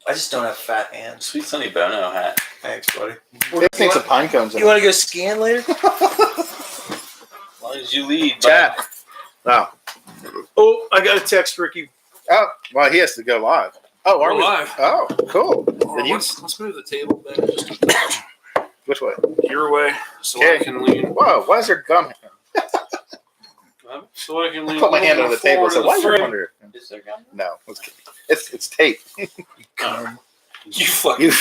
I just don't have fat hands. Sweet Sunny Bono hat. Thanks, buddy. It thinks of pine cones. You want to go skiing later? As long as you lead. Chat. No. Oh, I got a text, Ricky. Oh, well, he has to go live. Oh, are We're we? live. Oh, cool. Then you, Let's move the table back just a touch. which way? Your way, so Okay. I can lean. Whoa, why is there gum? So I can lean. I put my hand on the table and said, why is there gum here? Is there gum? No, let's kidding. It's tape. You fucking. You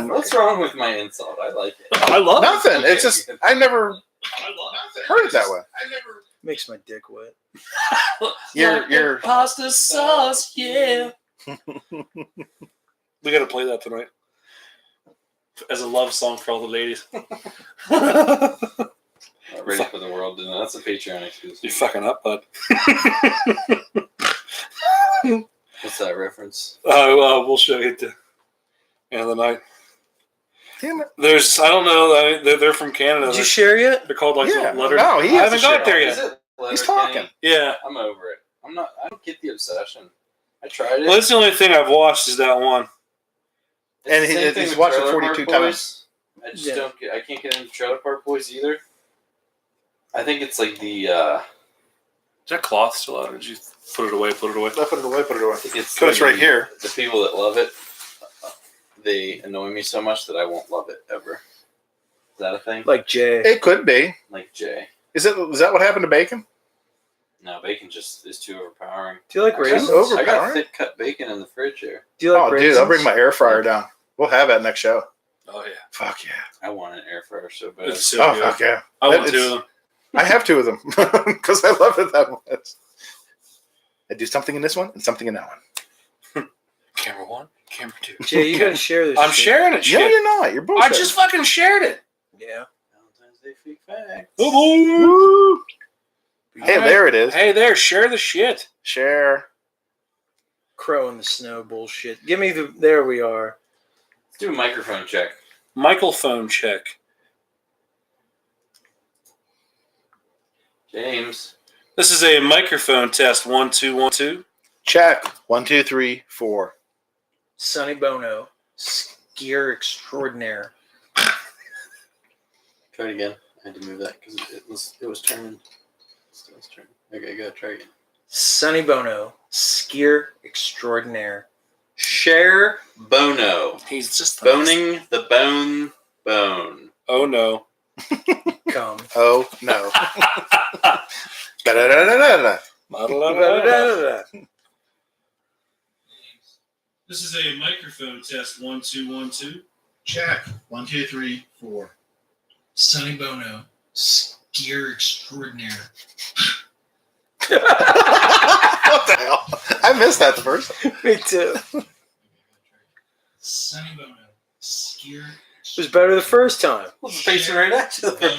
What's wrong with my insult? I like it. I love Nothing. It's just, I never it. I love it. heard it that way. Makes my dick wet. You're pasta sauce, yeah. We got to play that tonight as a love song for all the ladies. Ready for the world, and that's a Patreon exclusive. You fucking up, bud. What's that reference? We'll show you at the end of the night. damn it. There's, I don't know, they're from Canada. Did you share yet? They're called like Yeah. letter. No, he I has haven't to got share. there Is yet. it Letterkenny? He's talking. Yeah. I'm over it. I don't get the obsession. I tried it. Well, that's the only thing I've watched is that one. It's And the same thing he's with watched it Trailer 42 Park times. Boys. I just Yeah. don't get. I can't get into Trailer Park Boys either. I think it's like the. Is that cloth still out? Or did you put it away? I put it away. Put it away. I think it's Coach right here. The people that love it, they annoy me so much that I won't love it ever. Is that a thing? Like Jay. It could be. Like Jay. Is that what happened to bacon? No, bacon just is too overpowering. Do you like I got- raisins? over- I got overpowering? thick cut bacon in the fridge here. Do you like Oh, raisins? dude, I'll bring my air fryer down. We'll have that next show. Oh, yeah. Fuck yeah. I want an air fryer so bad. It's so Oh, good. fuck yeah. I want It's- two of them. I have two of them because I love it that much. I do something in this one and something in that one. Camera one, camera two. Jay, you gotta share this. I'm shit. sharing it, No, shit. you're not. You're bullshit. I just fucking shared it. Yeah. Valentine's Day fake facts. Oh, boy. Woo. Hey, Alright. there it is. Hey there, share the shit. Share. Crow in the snow bullshit. Give me the. There we are. Let's do a microphone check. Michael phone check. James. This is a microphone test. 1 2 1 2. Check. 1, 2, 3, 4. Sonny Bono, skier extraordinaire. Try it again. I had to move that because it was turning. Still was turning. Okay, go. Try again. Sonny Bono, skier extraordinaire. Share. Bono. He's just the Boning the bone. Oh no. Come. Oh, no. Da-da-da-da-da-da. This is a microphone test. 1 2 1 2. Check. 1, 2, 3, 4. Sonny Bono, skier extraordinaire. What the hell? I missed that the first time. Me too. Sonny Bono. Skier. It was better the first time. Well, it's facing right at you. Bono.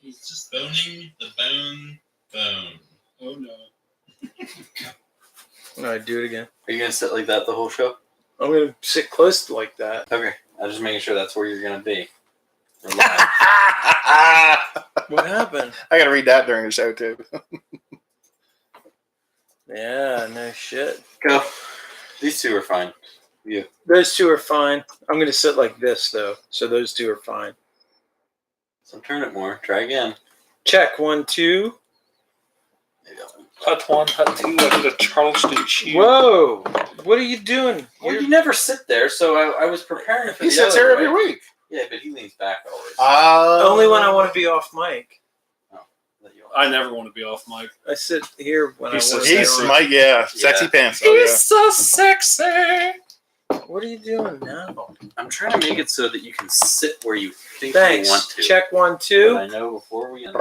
He's just boning the bone. Oh no. All right, do it again. Are you gonna sit like that the whole show? I'm gonna sit close to like that. Okay. I was just making sure that's where you're gonna be. We're live. What happened? I got to read that during the show, too. Yeah, no shit. Go. These two are fine. You. Those two are fine. I'm gonna sit like this though, so those two are fine. So turn it more. Try again. Check 1 2. Maybe I'll- Hut 1, Hut 2. I did a Charleston cheese. Whoa! What are you doing? Well, you never sit there, so I was preparing for He the sits other here every way. week. Yeah, but he leans back always. Only when I want to be off mic. Let you I never want to be off mic. I sit here when He's I want so to. He's Stay on. my, sexy pants. Oh, He's yeah. so sexy. What are you doing now? I'm trying to make it so that you can sit where you think Thanks. you want to. Check 1 But 2. I know before we end.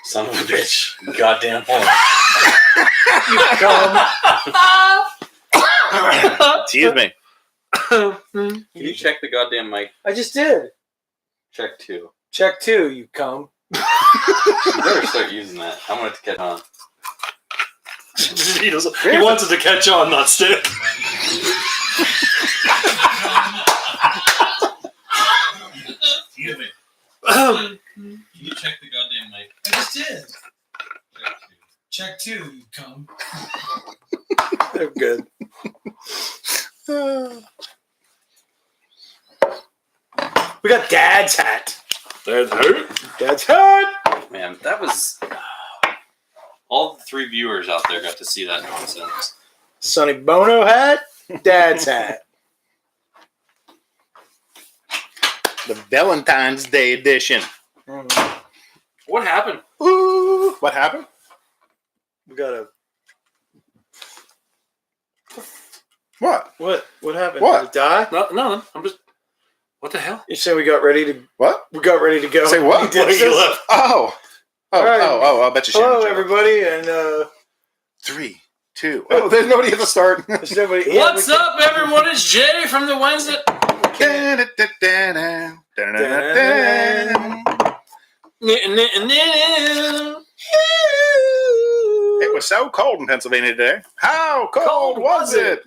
Son of a bitch. Goddamn hole. Excuse me. Can you check the goddamn mic? I just did. Check 2. Check 2. You come. You better start using that. I want it to catch on. He wants it to catch on, not stick. Excuse me. Can you check the goddamn mic? I just did. Check 2. Check 2. You come. They're good. We got Dad's hat. That's hurt. Dad's hat. Man, that was all the 3 viewers out there got to see that nonsense. Sonny Bono hat. Dad's hat. The Valentine's Day edition. What happened? Ooh, what happened? We got a What? What happened? What? Did it die? No. I'm just. What the hell? You said we got ready to What? go. Say what? We did Why you this. left? Oh. All right. I bet you. Hello, Shannon. everybody, and 3, 2. Oh, there's nobody at the start. there's nobody. What's up, everyone? It's Jay from the Wednesday. It was so cold in Pennsylvania today. How cold was it?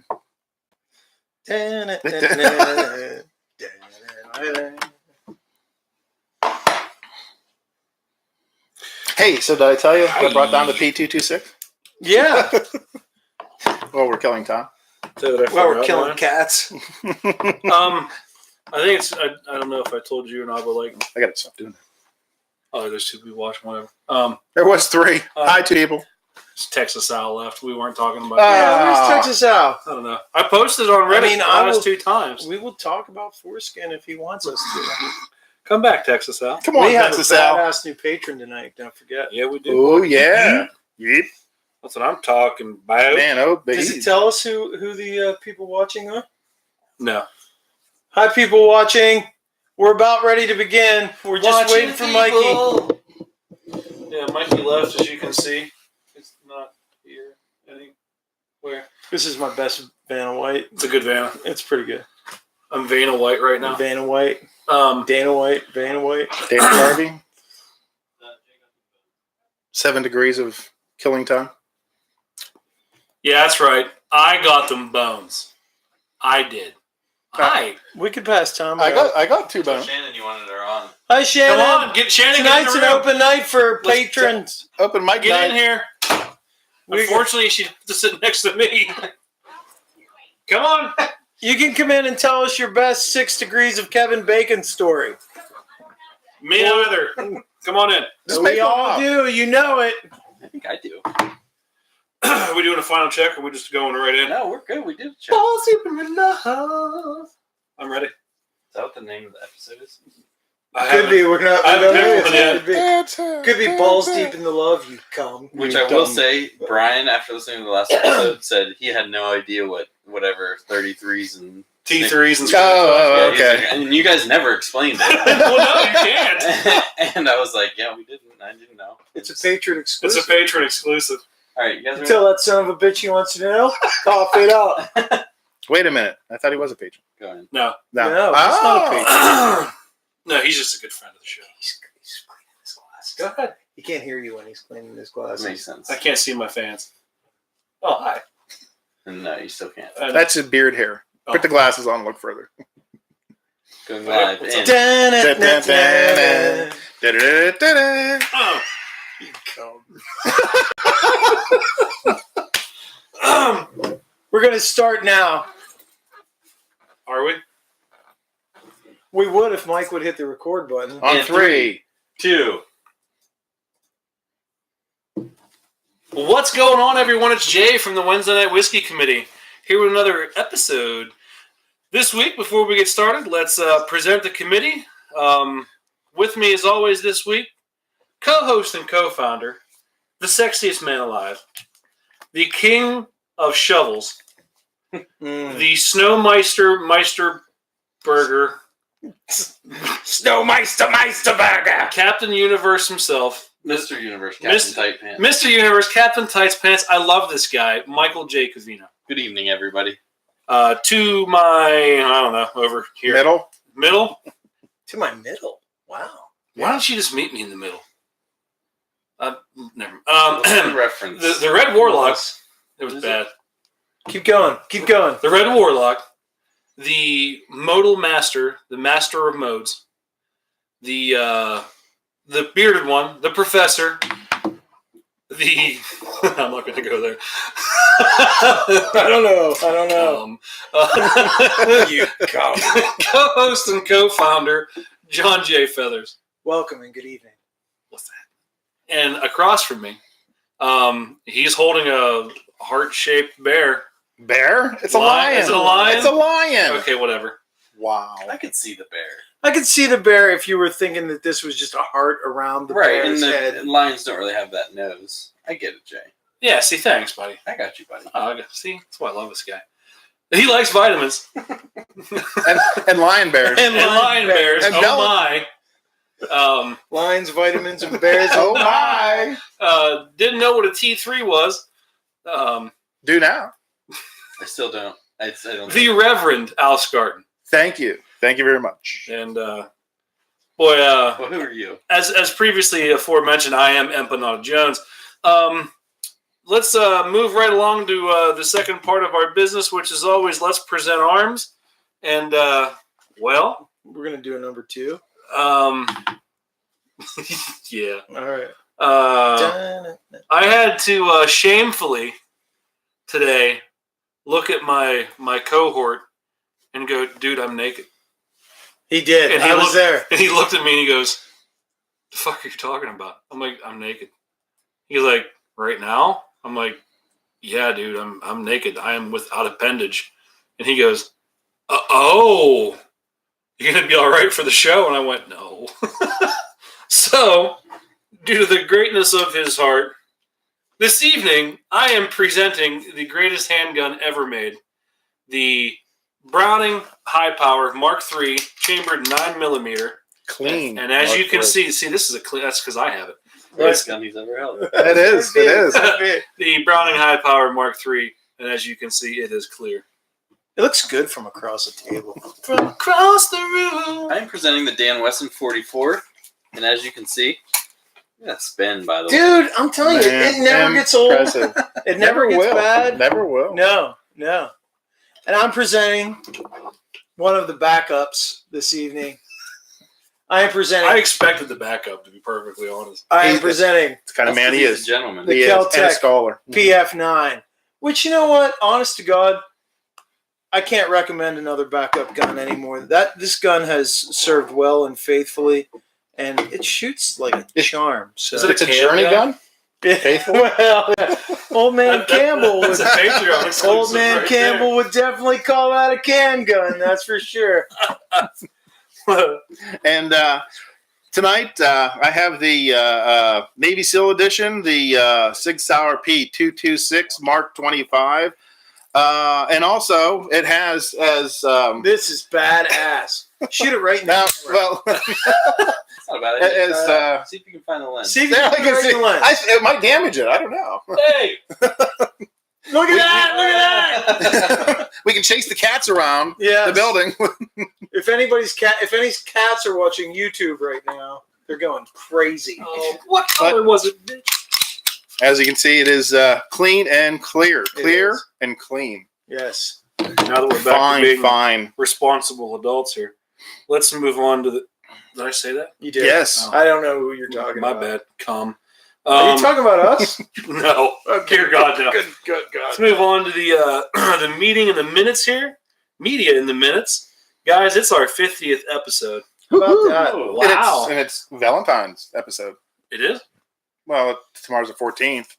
Hey, so did I tell you I brought down the P226? Yeah. Well, we're killing Tom. Well, we're killing cats. I think it's. I don't know if I told you or not, but like, I gotta stop doing that. oh, there's 2 people watching. Whatever. There was 3. Hi, 2 people. It's Texas Al left. We weren't talking about. Yeah, where's Texas Al? I don't know. I posted on Reddit I mean, I last will- 2 times. We will talk about foreskin if he wants us to. Come back, Texas Al. Come on, We have a Texas Al. badass new patron tonight. Don't forget. Yeah, we do. Oh, yeah. Yep. That's what I'm talking about. Man, oh, baby. Does it tell us who the people watching are? No. Hi, people watching. We're about ready to begin. We're just waiting for Mikey. Yeah, Mikey left, as you can see. It's not here anywhere. This is my best Vanna White. It's a good Vanna. It's pretty good. I'm Vanna White right now. Vanna White, Dana White, Vanna White. David Harvey. 7 degrees of killing time. Yeah, that's right. I got them bones. I did. Hi. We could pass Tom. I got 2 bones. Shannon, you wanted her on. Hi, Shannon. Come on, get Shannon. Tonight's get an in the room. open night for Let's- patrons. Open mic Get in night. here. We- Unfortunately, she's sitting next to me. Come on. You can come in and tell us your best 6 degrees of Kevin Bacon story. Me either. Come on in. Just we make one all up. do. You know it. I think I do. Are we doing a final check, or are we just going right in? No, we're good. We did check. Balls deep in love. I'm ready. Is that what the name of the episode is? I Could haven't- be. We're not. I haven't we don't picked know. one Could be balls deep in the love. You cum. Which You I will dumb- say, Brian, after listening to the last episode, said he had no idea what whatever 33s and T3s and Oh, stuff. oh, he's okay. like, and you guys never explained it. Well, no, you can't. And I was like, yeah, we didn't. I didn't know. It's a patron It's exclusive. a patron exclusive. All right, you guys are Tell that son of a bitch he wants to know. Cough it up. Wait a minute. I thought he was a patron. going. No. No, No, he's not a patron. No, he's just a good friend of the show. He's cleaning his glasses. Go ahead. He can't hear you when he's cleaning his That glasses. makes sense. I can't see my fans. Oh, hi. And no, you still can't. That's his beard hair. Put the glasses on and look further. Going Right, live. what's And up? Da-na-na-na. Da-da-da-da-da. Oh. You cum. We're going to start now. Are we? We would if Mike would hit the record button. On And 3. 2. What's going on, everyone? It's Jay from the Wednesday Night Whiskey Committee. Here with another episode. This week, before we get started, let's present the committee. With me, as always, this week, co-host and co-founder, the sexiest man alive, the king of shovels, Mm. the Snowmeister Burger, Snowmeister Captain Universe himself, Mr. Universe, Captain Miss- Tight Pants. Mr. Universe, Captain Tights Pants. I love this guy, Michael J. Covino. Good evening, everybody. To my, I don't know, over here. Middle. To my middle. Wow. Why don't you just meet me in the middle? Never. What's the reference? The Red Warlock. It was Is bad. Keep going. Keep going. The Red Warlock, the modal master, the master of modes, the bearded one, the professor, I'm not going to go there. I don't know. You Co-host and co-founder John J. Feathers. Welcome and good evening. What's that? And across from me, he's holding a heart-shaped bear. Bear? It's a Lion? lion. Is it a lion? It's a lion. Okay, whatever. Wow. I could see the bear. I could see the bear if you were thinking that this was just a heart around the Right, bear's and head. the lions don't really have that nose. I get it, Jay. Yeah, see, thanks, buddy. I got you, buddy. Oh, see, that's why I love this guy. He likes vitamins. And lion bears. And lion bears. And Oh, my. Lions, vitamins, and bears. Oh my. Didn't know what a T3 was. Do now. I still don't. I don't. The Reverend Al Scarton. Thank you. Thank you very much. And, boy, Well, who are you? as previously aforementioned, I am Empanada Jones. Let's move right along to the second part of our business, which is always let's present arms. And, well, We're going to do a number 2. yeah. All right. I had to shamefully today look at my cohort and go, dude, I'm naked. He did. And he I was looked- there. And he looked at me and he goes, the fuck are you talking about? I'm like, I'm naked. He's like, right now? I'm like, yeah, dude, I'm naked. I am without appendage. And he goes, oh, you're going to be all right for the show? And I went, no. So, due to the greatness of his heart, this evening, I am presenting the greatest handgun ever made. The Browning High Power Mark III chambered 9mm. Clean. And as Mark you can III. see, this is a clean, that's because I have it. Best gun he's ever held. It is. It is. The Browning High Power Mark III, and as you can see, it is clear. It looks good from across the table. From across the room. I am presenting the Dan Wesson 44, and as you can see, that spin by the way. Dude, I'm telling you, it never gets old. Impressive. It never gets will. bad. Never will. No. And I'm presenting one of the backups this evening. I am presenting. I expected the backup, to be perfectly honest. I am presenting It's the kind of man he He's a is. gentleman. The He is. And a Kel-Tec scholar. PF9, which, you know what? Honest to God, I can't recommend another backup gun anymore. This gun has served well and faithfully, and it shoots like a charm. So Is it It's a Cam journey gun? gun? faithful? Well, yeah. Old man Campbell That's would. a Patreon exclusive Old man right Campbell would definitely call that a can gun. That's for sure. there. And tonight I have the Navy SEAL edition, the Sig Sauer P226 Mark 25. And also it has as This is badass. Shoot it right now. well It's not a bad idea. as See if you can find the lens. See if you there, I can can right see, the lens. it might damage it. I don't know. Hey, Look at that! Look at that! We can chase the cats around Yeah. the building. If any cats are watching YouTube right now, they're going crazy. oh, what color was it? bitch? As you can see, it is clean and clear. Clear is. and clean. Yes. Now that we're back Fine, to being fine. responsible adults here, let's move on to the. Did I say that? You did. Yes. I don't know who you're talking My about. bad. Come. Are you talking about us? No. Dear God, no. Good God. Let's move on to the the meeting in the minutes here. Media in the minutes, guys. It's our 50th episode. How about that? Oh, And wow. it's Valentine's episode. It is. Well, tomorrow's the 14th,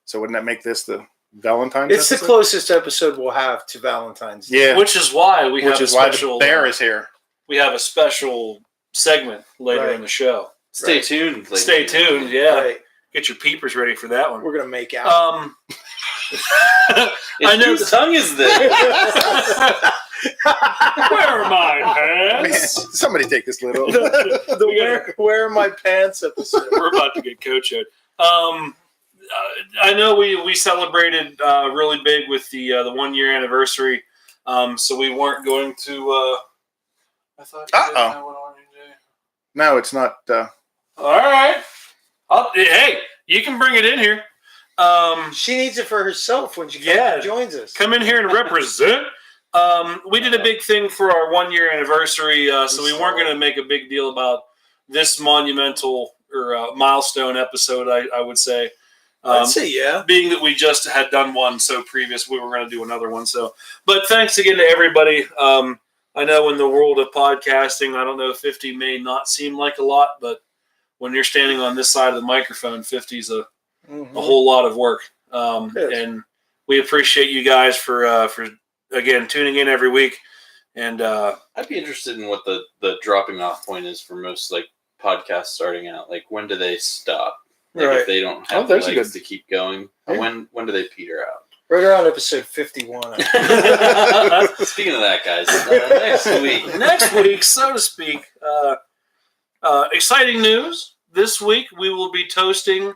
so wouldn't that make this the Valentine's? It's the episode? closest episode we'll have to Valentine's Day. Yeah, Which is why we have which a is why special. the bear is here. We have a special segment later Right. in the show. Stay Right. tuned. ladies Stay and gentlemen. tuned. Yeah. Right. Get your peepers ready for that one. We're going to make out. I know. Whose tongue is this? Where are my Man, pants? somebody take this little. the where are my pants episode. We're about to get coach out. I know we celebrated really big with the 1 year anniversary, so we weren't going to. I thought. You didn't Uh-oh. know what I wanted to do. No, it's not. All right. Hey, you can bring it in here. She needs it for herself when she joins us. Come in here and represent. We did a big thing for our 1 year anniversary, so we weren't going to make a big deal about this monumental or milestone episode, I would say. I'd say yeah. Being that we just had done one so previous, we were going to do another one. So, but thanks again to everybody. I know in the world of podcasting, I don't know, 50 may not seem like a lot, but when you're standing on this side of the microphone, 50 is a whole lot of work. And we appreciate you guys for again tuning in every week. And I'd be interested in what the dropping off point is for most like podcasts starting out. Like, when do they stop? Like, Right. if they don't have there's a legs good- to keep going, when do they peter out? Right around episode 51. Speaking of that, guys, next week, so to speak, exciting news. This week we will be toasting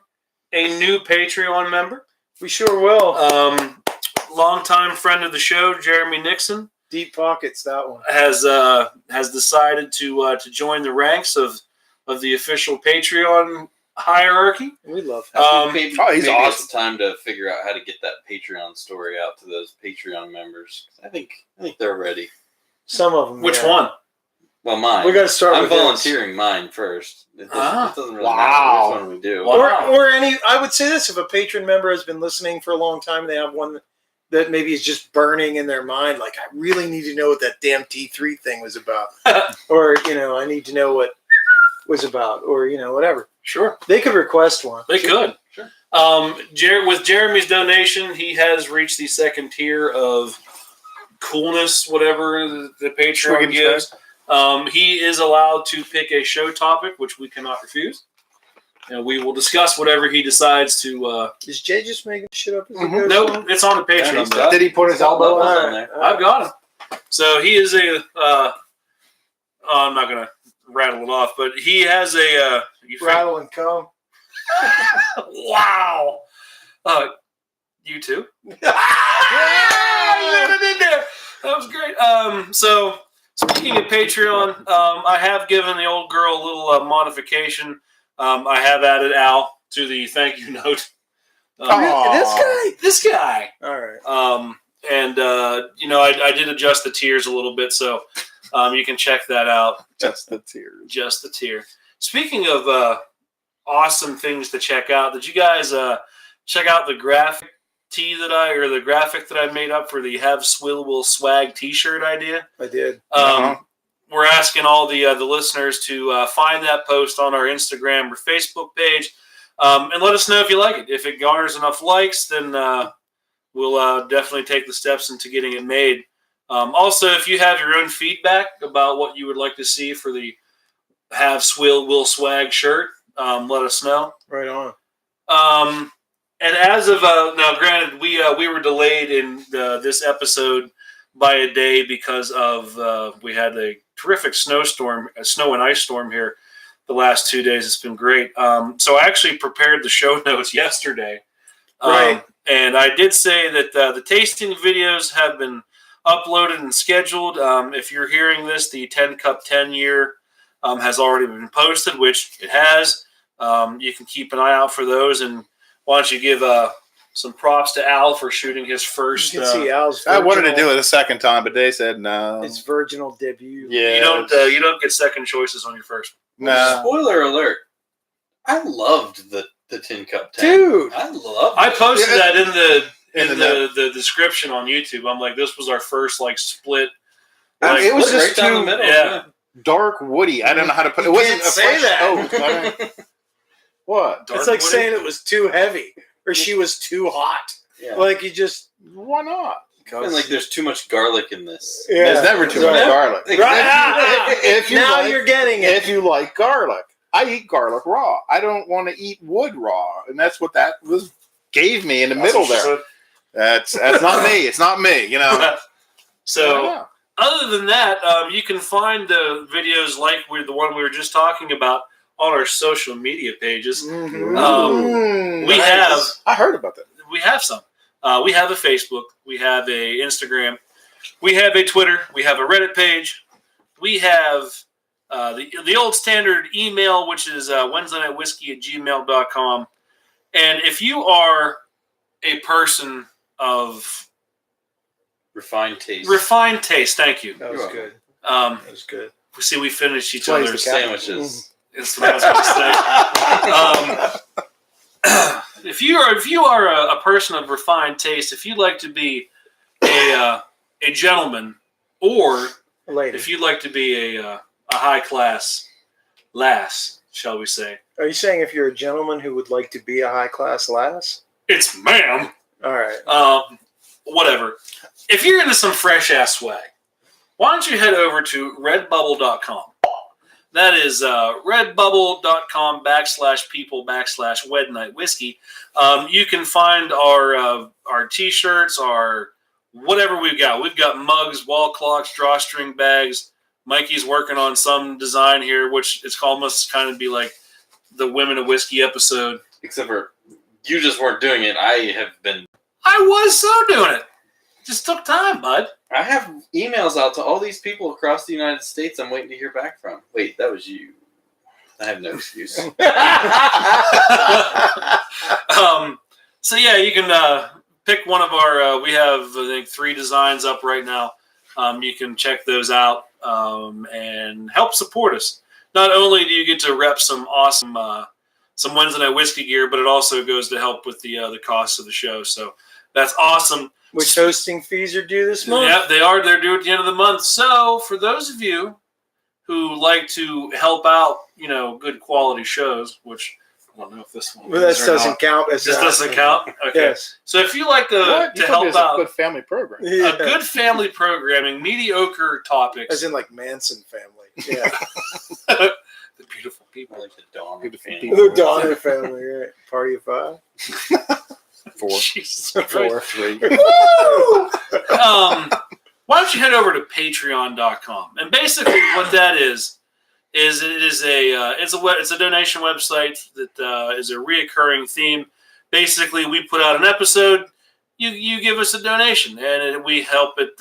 a new Patreon member. We sure will. Longtime friend of the show, Jeremy Nixon, Deep pockets, that one. has decided to join the ranks of the official Patreon hierarchy. We love him. Maybe he's maybe awesome. it's time to figure out how to get that Patreon story out to those Patreon members. I think they're ready. Some of them. Which yeah. one? Well, mine. We got to start I'm with this. volunteering mine first. It doesn't really Wow. matter which one we do. Wow. Or any. I would say this: if a patron member has been listening for a long time, and they have one that maybe is just burning in their mind, like I really need to know what that damn T3 thing was about, or I need to know what was about, or whatever. Sure. They could request one. They could. Sure. With Jeremy's donation, he has reached the second tier of coolness, whatever the Patreon Swig and gives. He is allowed to pick a show topic, which we cannot refuse. And we will discuss whatever he decides to. Is Jay just making shit up as he Mhm. goes? Nope, it's on the Yeah, Patreon. he's got- Did he put his elbow Levels on? on there. I've got him. So he is a. I'm not going to rattle it off, but he has a. Rattle and come. Wow. You too? That was great. So speaking of Patreon, I have given the old girl a little modification. I have added Al to the thank you note. Aw. This This guy. All right. I did adjust the tiers a little bit, so you can check that out. Just the tears. Just the tier. Speaking of awesome things to check out, did you guys check out the graphic the graphic that I made up for the Have Swill Will Swag T-shirt idea? I did. We're asking all the listeners to find that post on our Instagram or Facebook page, and let us know if you like it. If it garners enough likes, then we'll definitely take the steps into getting it made. Also, if you have your own feedback about what you would like to see for the Have Swill Will Swag shirt, let us know. Right on. And as of now, granted, we were delayed in this episode by a day because of we had a terrific snow and ice storm here the last 2 days. It's been great. So I actually prepared the show notes yesterday. Right. And I did say that the tasting videos have been uploaded and scheduled. If you're hearing this, the 10 Cup 10 year has already been posted, which it has. You can keep an eye out for those. And why don't you give some props to Al for shooting his first. You can see Al's. I wanted to virginal- do it a second time, but they said no. His virginal debut. Yeah. You don't get second choices on your first. No. Spoiler alert! I loved the Tin Cup 10. Dude. I loved I it. posted Yeah. that in In the description on YouTube. I'm like, this was our first split. I mean, it was Right just down the too middle. yeah. dark woody. I don't know how to put it. It You wasn't can't a say fresh that. oak. I mean, what? It's like saying it was too heavy or she was too hot. Yeah. Like you just. Why not? And like, there's too much garlic in this. Yeah. There's never too much Right. garlic. Right. If you now like- you're getting it. If you like garlic, I eat garlic raw. I don't want to eat wood raw, and that's what that was gave me in the middle there. That's not me. It's not me. You know. So. Yeah. Other than that, you can find the videos like the one we were just talking about on our social media pages. Mhm. We have I heard about that. we have some. We have a Facebook. We have a Instagram. We have a Twitter. We have a Reddit page. We have the old standard email, which is WednesdayNightWhiskey@gmail.com. And if you are a person of Refined taste. refined taste, thank you. That was You're good. welcome. That was good. See, we finished each Plays other's the cat. Sandwiches. That's what I was going to say. if you are a person of refined taste, if you'd like to be a gentleman, or Lady. if you'd like to be a high class lass, shall we say? Are you saying if you're a gentleman who would like to be a high class lass? It's ma'am. All right. Whatever. If you're into some fresh ass swag, why don't you head over to redbubble.com? That is redbubble.com/people/Wed Night Whiskey. You can find our t-shirts, our whatever we've got. We've got mugs, wall clocks, drawstring bags. Mikey's working on some design here, which it's almost kind of be like the Women of Whiskey episode. Except for you just weren't doing it. I was so doing it. Just took time, bud. I have emails out to all these people across the United States I'm waiting to hear back from. Wait, that was you. I have no excuse. So yeah, you can pick one of our. We have I think 3 designs up right now. You can check those out and help support us. Not only do you get to rep some awesome some Wednesday Night Whiskey gear, but it also goes to help with the cost of the show. So that's awesome. Which hosting fees are due this month? Yeah, they are. They're due at the end of the month. So for those of you who like to help out, good quality shows, which I don't know if this one Well, that doesn't count. This doesn't count? Okay. Yes. So if you like to You told me help it's a out good family program. Yeah. a good family programming, mediocre topics, As in like Manson family. Yeah. the beautiful I people. like the Dawn. Beautiful family. people. The Donner family, right? Party of 5. 4, Jesus 4, Christ. 3. Why don't you head over to patreon.com? And basically what that is it is it's a donation website that is a reoccurring theme. Basically, we put out an episode, you give us a donation, and we help it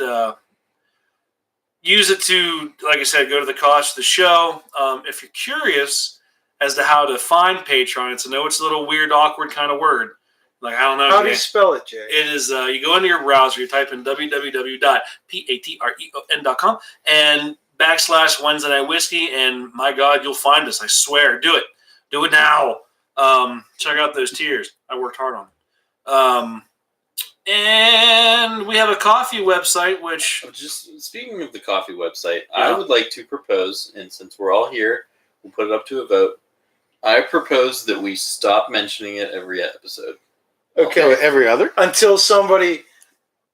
use it to, like I said, go to the cost of the show. If you're curious as to how to find Patreon, I know it's a little weird, awkward kind of word. Like, I don't know. How do you spell it, Jay? It is, you go into your browser, you type in www.patreon.com and /Wednesday Night Whiskey, and my God, you'll find us. I swear. Do it. Do it now. Check out those tiers. I worked hard on it. And we have a coffee website, which... Just speaking of the coffee website, Yeah. I would like to propose, and since we're all here, we'll put it up to a vote. I propose that we stop mentioning it every episode. Okay. Every other? Until somebody...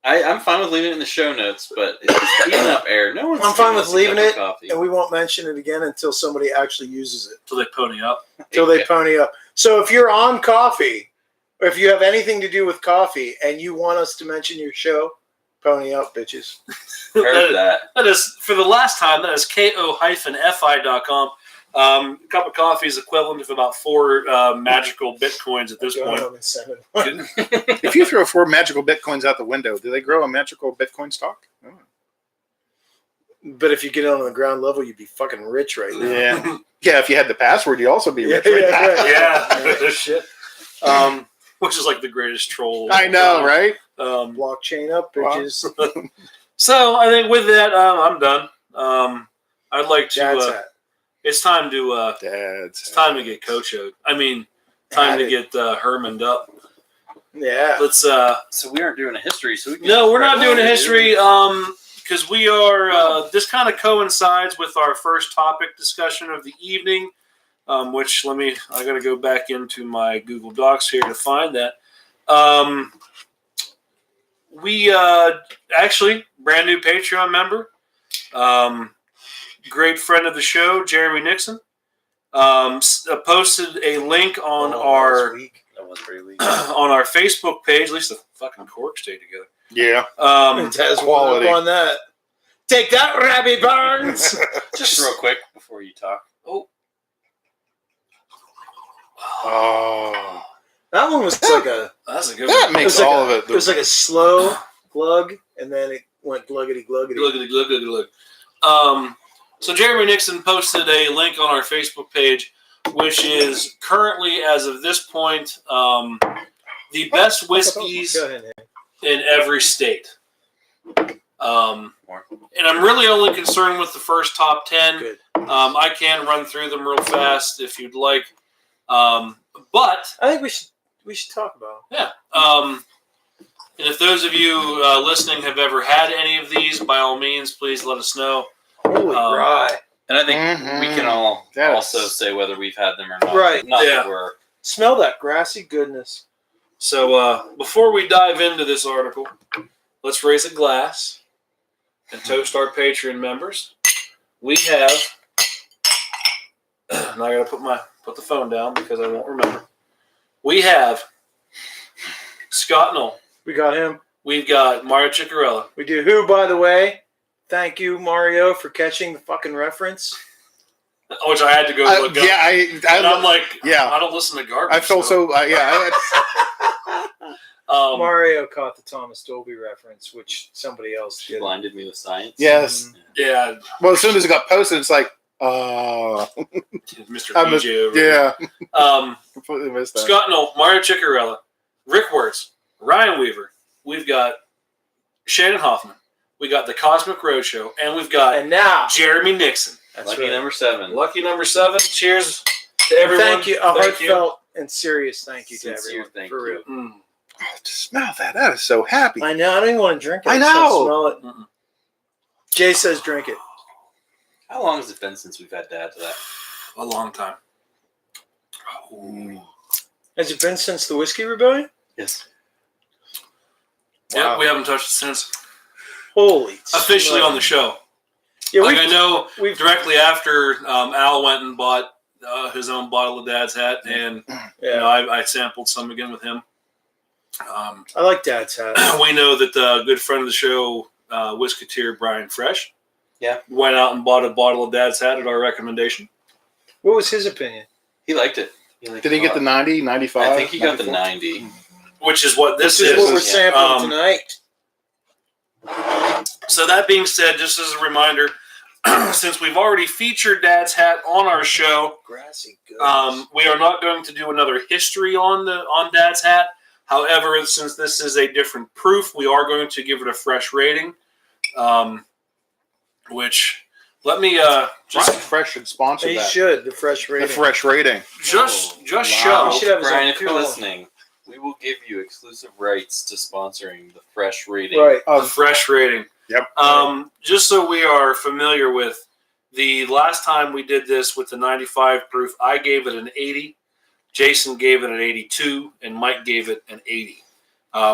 I'm fine with leaving it in the show notes, but it's eating up air. No one's I'm fine giving with us a leaving cup of it, coffee. and we won't mention it again until somebody actually uses it. Until they pony up. Until they pony up. So if you're on coffee, or if you have anything to do with coffee, and you want us to mention your show, pony up, bitches. Heard that. That is, for the last time, that is ko-fi.com. A cup of coffee is equivalent of about 4 magical bitcoins at this Go point. home and send it. If you throw 4 magical bitcoins out the window, do they grow a magical bitcoin stock? Oh. But if you get it on the ground level, you'd be fucking rich right now. Yeah. Yeah, if you had the password, you'd also be rich. Yeah, right? right. Yeah. Shit. Which is like the greatest troll. I know, right? Blockchain up, bitches. So I think with that, I'm done. I'd like to. That's it. It's time to. It's time to get Cochoed. I mean, time to get Hermaned up. Yeah. Let's. So we aren't doing a history, so we can No, we're not doing a history. Because we are. This kind of coincides with our first topic discussion of the evening. Which I got to go back into my Google Docs here to find that. We actually brand new Patreon member, great friend of the show, Jeremy Nixon, posted a link on our That was pretty weak. on our Facebook page. At least the fucking cork stayed together. Yeah. It has quality. quality on that. Take that, Rabbi Barnes. Just real quick before you talk. Oh. That one was like a. That's a good That one. makes like all a- of it. It was like a slow glug, and then it went gluggity gluggity. Look. So Jeremy Nixon posted a link on our Facebook page, which is currently, as of this point, the best whiskeys Go ahead, Hank. in every state. And I'm really only concerned with the first top 10. Good. I can run through them real fast if you'd like. But I think we We should talk about them. Yeah. And if those of you listening have ever had any of these, by all means, please let us know. Holy rye. And I think we can all Yes. also say whether we've had them or not. Right, Not yeah. that we're Smell that grassy goodness. So before we dive into this article, let's raise a glass and toast our Patreon members. We have. Now I gotta put the phone down because I won't remember. We have Scott Knoll. We got him. We've got Mario Ciccarella. We do. Who, by the way, thank you, Mario, for catching the fucking reference. Which I had to go look up. Yeah, And I'm like, yeah. I don't listen to garbage. I felt so. Mario caught the Thomas Dolby reference, which somebody else she did. blinded me with science. Yes. Yeah, Well, as soon as it got posted, it's like, Mr. I PJ missed- over here. yeah, completely missed that. Scott Knoll, Mario Ciccarella, Rick Wirtz, Ryan Weaver. We've got Shannon Hoffman. We got the Cosmic Roadshow, and we've got And now, Jeremy Nixon. that's Lucky right. number 7. Lucky number 7. Cheers to everyone. Thank you. A Thank you. heartfelt and serious thank you to Sincere everyone. thank For you. real. Mm. Oh, just smell that. That is so happy. I know. I don't even want to drink it. I just know. Smell it. Mm-mm. Jay says drink it. How long has it been since we've had to add to that? A long time. Has it been since the Whiskey Rebellion? Yes. Yeah, Wow. we haven't touched it since. Holy. Officially smell. on the show. Yeah, Like we I know we've directly after Al went and bought his own bottle of Dad's Hat, and you know, I sampled some again with him. I like Dad's hat. We know that a good friend of the show, Whisketeer Brian Fresh, Yeah. went out and bought a bottle of Dad's Hat at our recommendation. What was his opinion? He liked it. Liked Did he it a get the lot. 90, 95? I think he got the 94? 90. Which is what this This is what we're is. sampling Um, tonight. So that being said, just as a reminder, since we've already featured Dad's Hat on our show, Grassy goodness. we are not going to do another history on Dad's Hat. However, since this is a different proof, we are going to give it a fresh rating. Which let me Just just Fresh should sponsor He that. should. The fresh The rating. fresh rating. just Wow. show. We should have his Brian, own if you're pillow. listening, we will give you exclusive rights to sponsoring the fresh rating. Right. A fresh rating. Yep. Just so we are familiar with, the last time we did this with the 95 proof, I gave it an 80, Jason gave it an 82, and Mike gave it an 80,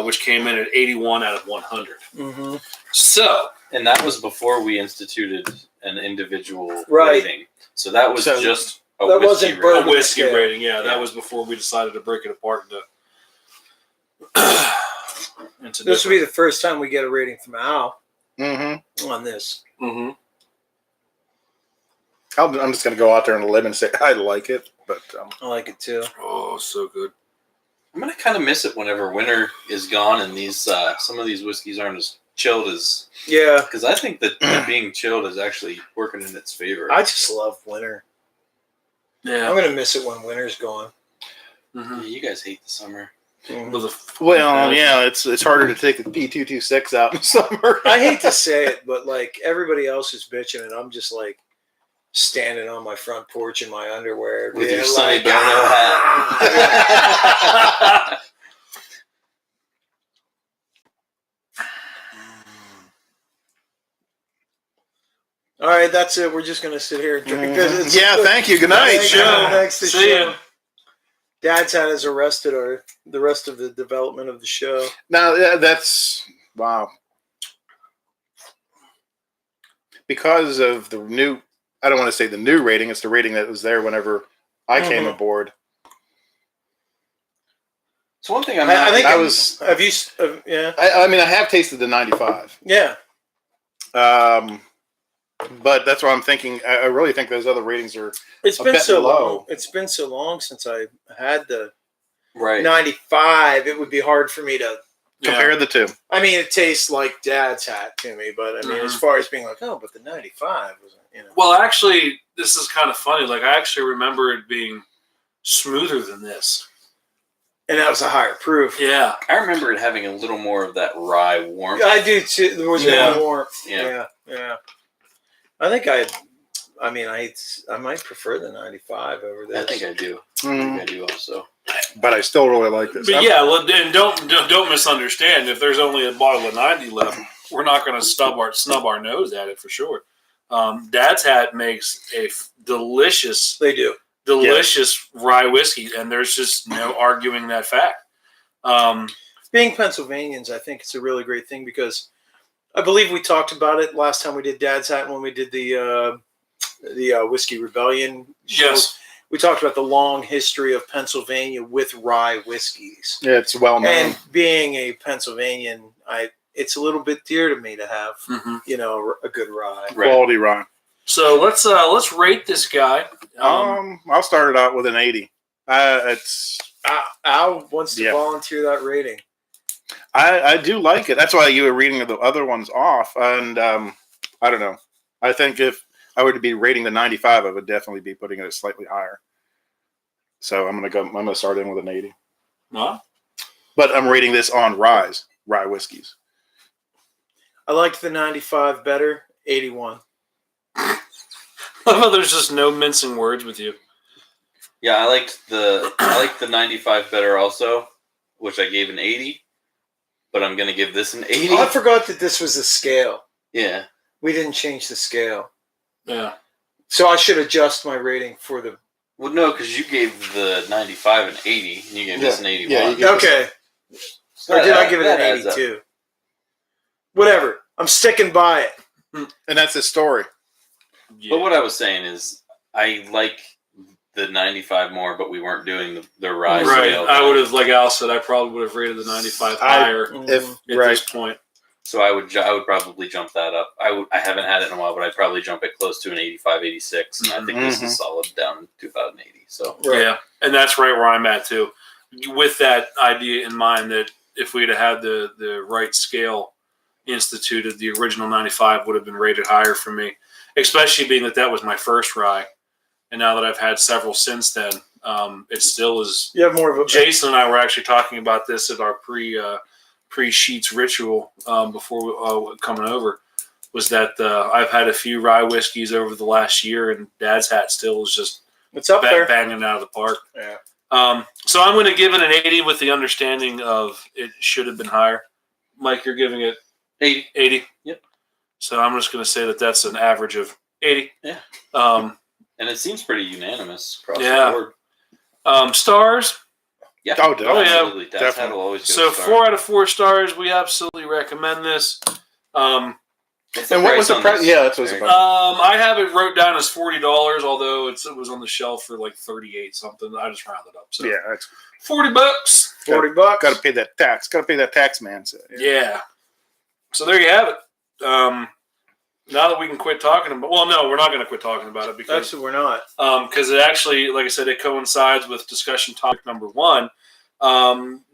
which came in at 81 out of 100. Mm-hmm. So, And that was before we instituted an individual Right. rating. So that was So just a that whiskey wasn't rating. a bourbon. whiskey Yeah. rating, yeah, that Yeah. was before we decided to break it apart into This will be the first time we get a rating from Al Mm-hmm. on this. Mm-hmm. I'm just going to go out there on a limb and say I like it. But I like it too. Oh, so good. I'm gonna kind of miss it whenever winter is gone and these some of these whiskeys aren't as chilled as, Yeah. because I think that being chilled is actually working in its favor. I just love winter. Yeah. I'm gonna miss it when winter's gone. Yeah, you guys hate the summer. Mhm. With a well, yeah, it's harder to take the P226 out in summer. I hate to say it, but like everybody else is bitching, and I'm just like standing on my front porch in my underwear With being your Sonny like, Bono "Ah!" All right, that's it. We're just gonna sit here and drink this. Yeah, thank you. Good night. Thank you. Thanks to See show. ya. Dad's Hat has arrested the rest of the development of the show. Now that's wow. Because of the new, I don't want to say the new rating. It's the rating that was there whenever I came Mhm. aboard. So one thing I'm I not, think I was. Have you? Yeah. I mean, I have tasted the 95. Yeah. But that's why I'm thinking. I really think those other ratings are. It's A been bit so low. long. It's been so long since I had the right. 95. It would be hard for me to. Compare the two. I mean, it tastes like Dad's Hat to me, but I mean, as far as being like, oh, but the 95 was, you know. Well, actually, this is kind of funny. Like, I actually remember it being smoother than this. And that was a higher proof. Yeah. I remember it having a little more of that rye warmth. I do too. There was Yeah. more warmth. Yeah. Yeah. I think I might prefer the 95 over this. I think I do. I Mm. think I do also. but I still really like this. But yeah, and don't misunderstand. If there's only a bottle of 90 left, we're not going to snub our nose at it for sure. Dad's Hat makes a delicious They do. rye whiskey, and there's just no arguing that fact. Being Pennsylvanians, I think it's a really great thing because I believe we talked about it last time we did Dad's Hat when we did the Whiskey Rebellion show. Yes. We talked about the long history of Pennsylvania with rye whiskeys. Yeah, it's well known. And being a Pennsylvanian, it's a little bit dear to me to have, a good rye. Right. Quality rye. So let's rate this guy. I'll start it out with an 80. It's Al wants to Yeah. volunteer that rating. I do like it. That's why you were reading the other ones off, and I don't know. I think if I were to be rating the 95, I would definitely be putting it slightly higher. So I'm gonna start in with an 80. Well, But I'm rating this on rye whiskeys. I liked the 95 better. 81. there's just no mincing words with you. Yeah, I liked the 95 better also, which I gave an 80. But I'm gonna give this an 80. Oh, I forgot that this was a scale. Yeah. We didn't change the scale. Yeah. So I should adjust my rating for the... Well, no, because you gave the 95 an 80, and you gave this an 81. Yeah, you gave Okay. So Or did I that- give it that an adds up. 82? Whatever. I'm sticking by it. And that's the story. But what I was saying is, I like the 95 more, but we weren't doing the rye Right. scale. I would have, like Al said, I probably would have rated the 95 higher at If this point. So I would probably jump that up. I haven't had it in a while, but I'd probably jump it close to an 85, 86. And I think this is solid down to about an 80. So Right. Yeah, and that's right where I'm at too. With that idea in mind that if we'd have had the right scale instituted, the original 95 would have been rated higher for me, especially being that was my first rye. And now that I've had several since then, it still is. You have more of a... Jason and I were actually talking about this at our pre-sheets ritual before coming over, was that I've had a few rye whiskeys over the last year, and Dad's Hat still is just It's up there. banging out of the park. Yeah. So I'm going to give it an 80 with the understanding of it should have been higher. Mike, you're giving it 80. 80? Yep. So I'm just going to say that's an average of 80. Yeah. Um, And it seems pretty unanimous across Yeah. the board. stars. Yeah. Oh, definitely. Absolutely. Dad's Hat Definitely. will always get So a star. 4 out of 4 stars. We absolutely recommend this. What's And what was the on price? this? Yeah, that's what it's Very about. I have it wrote down as $40, although it was on the shelf for like 38 something. I just rounded up. So Yeah, that's $40. $40. got to pay that tax. Got to pay that tax, man. So, Yeah. So there you have it. Now that we can quit talking about, well, no, we're not going to quit talking about it because Actually, we're not. it actually, like I said, it coincides with discussion topic number 1.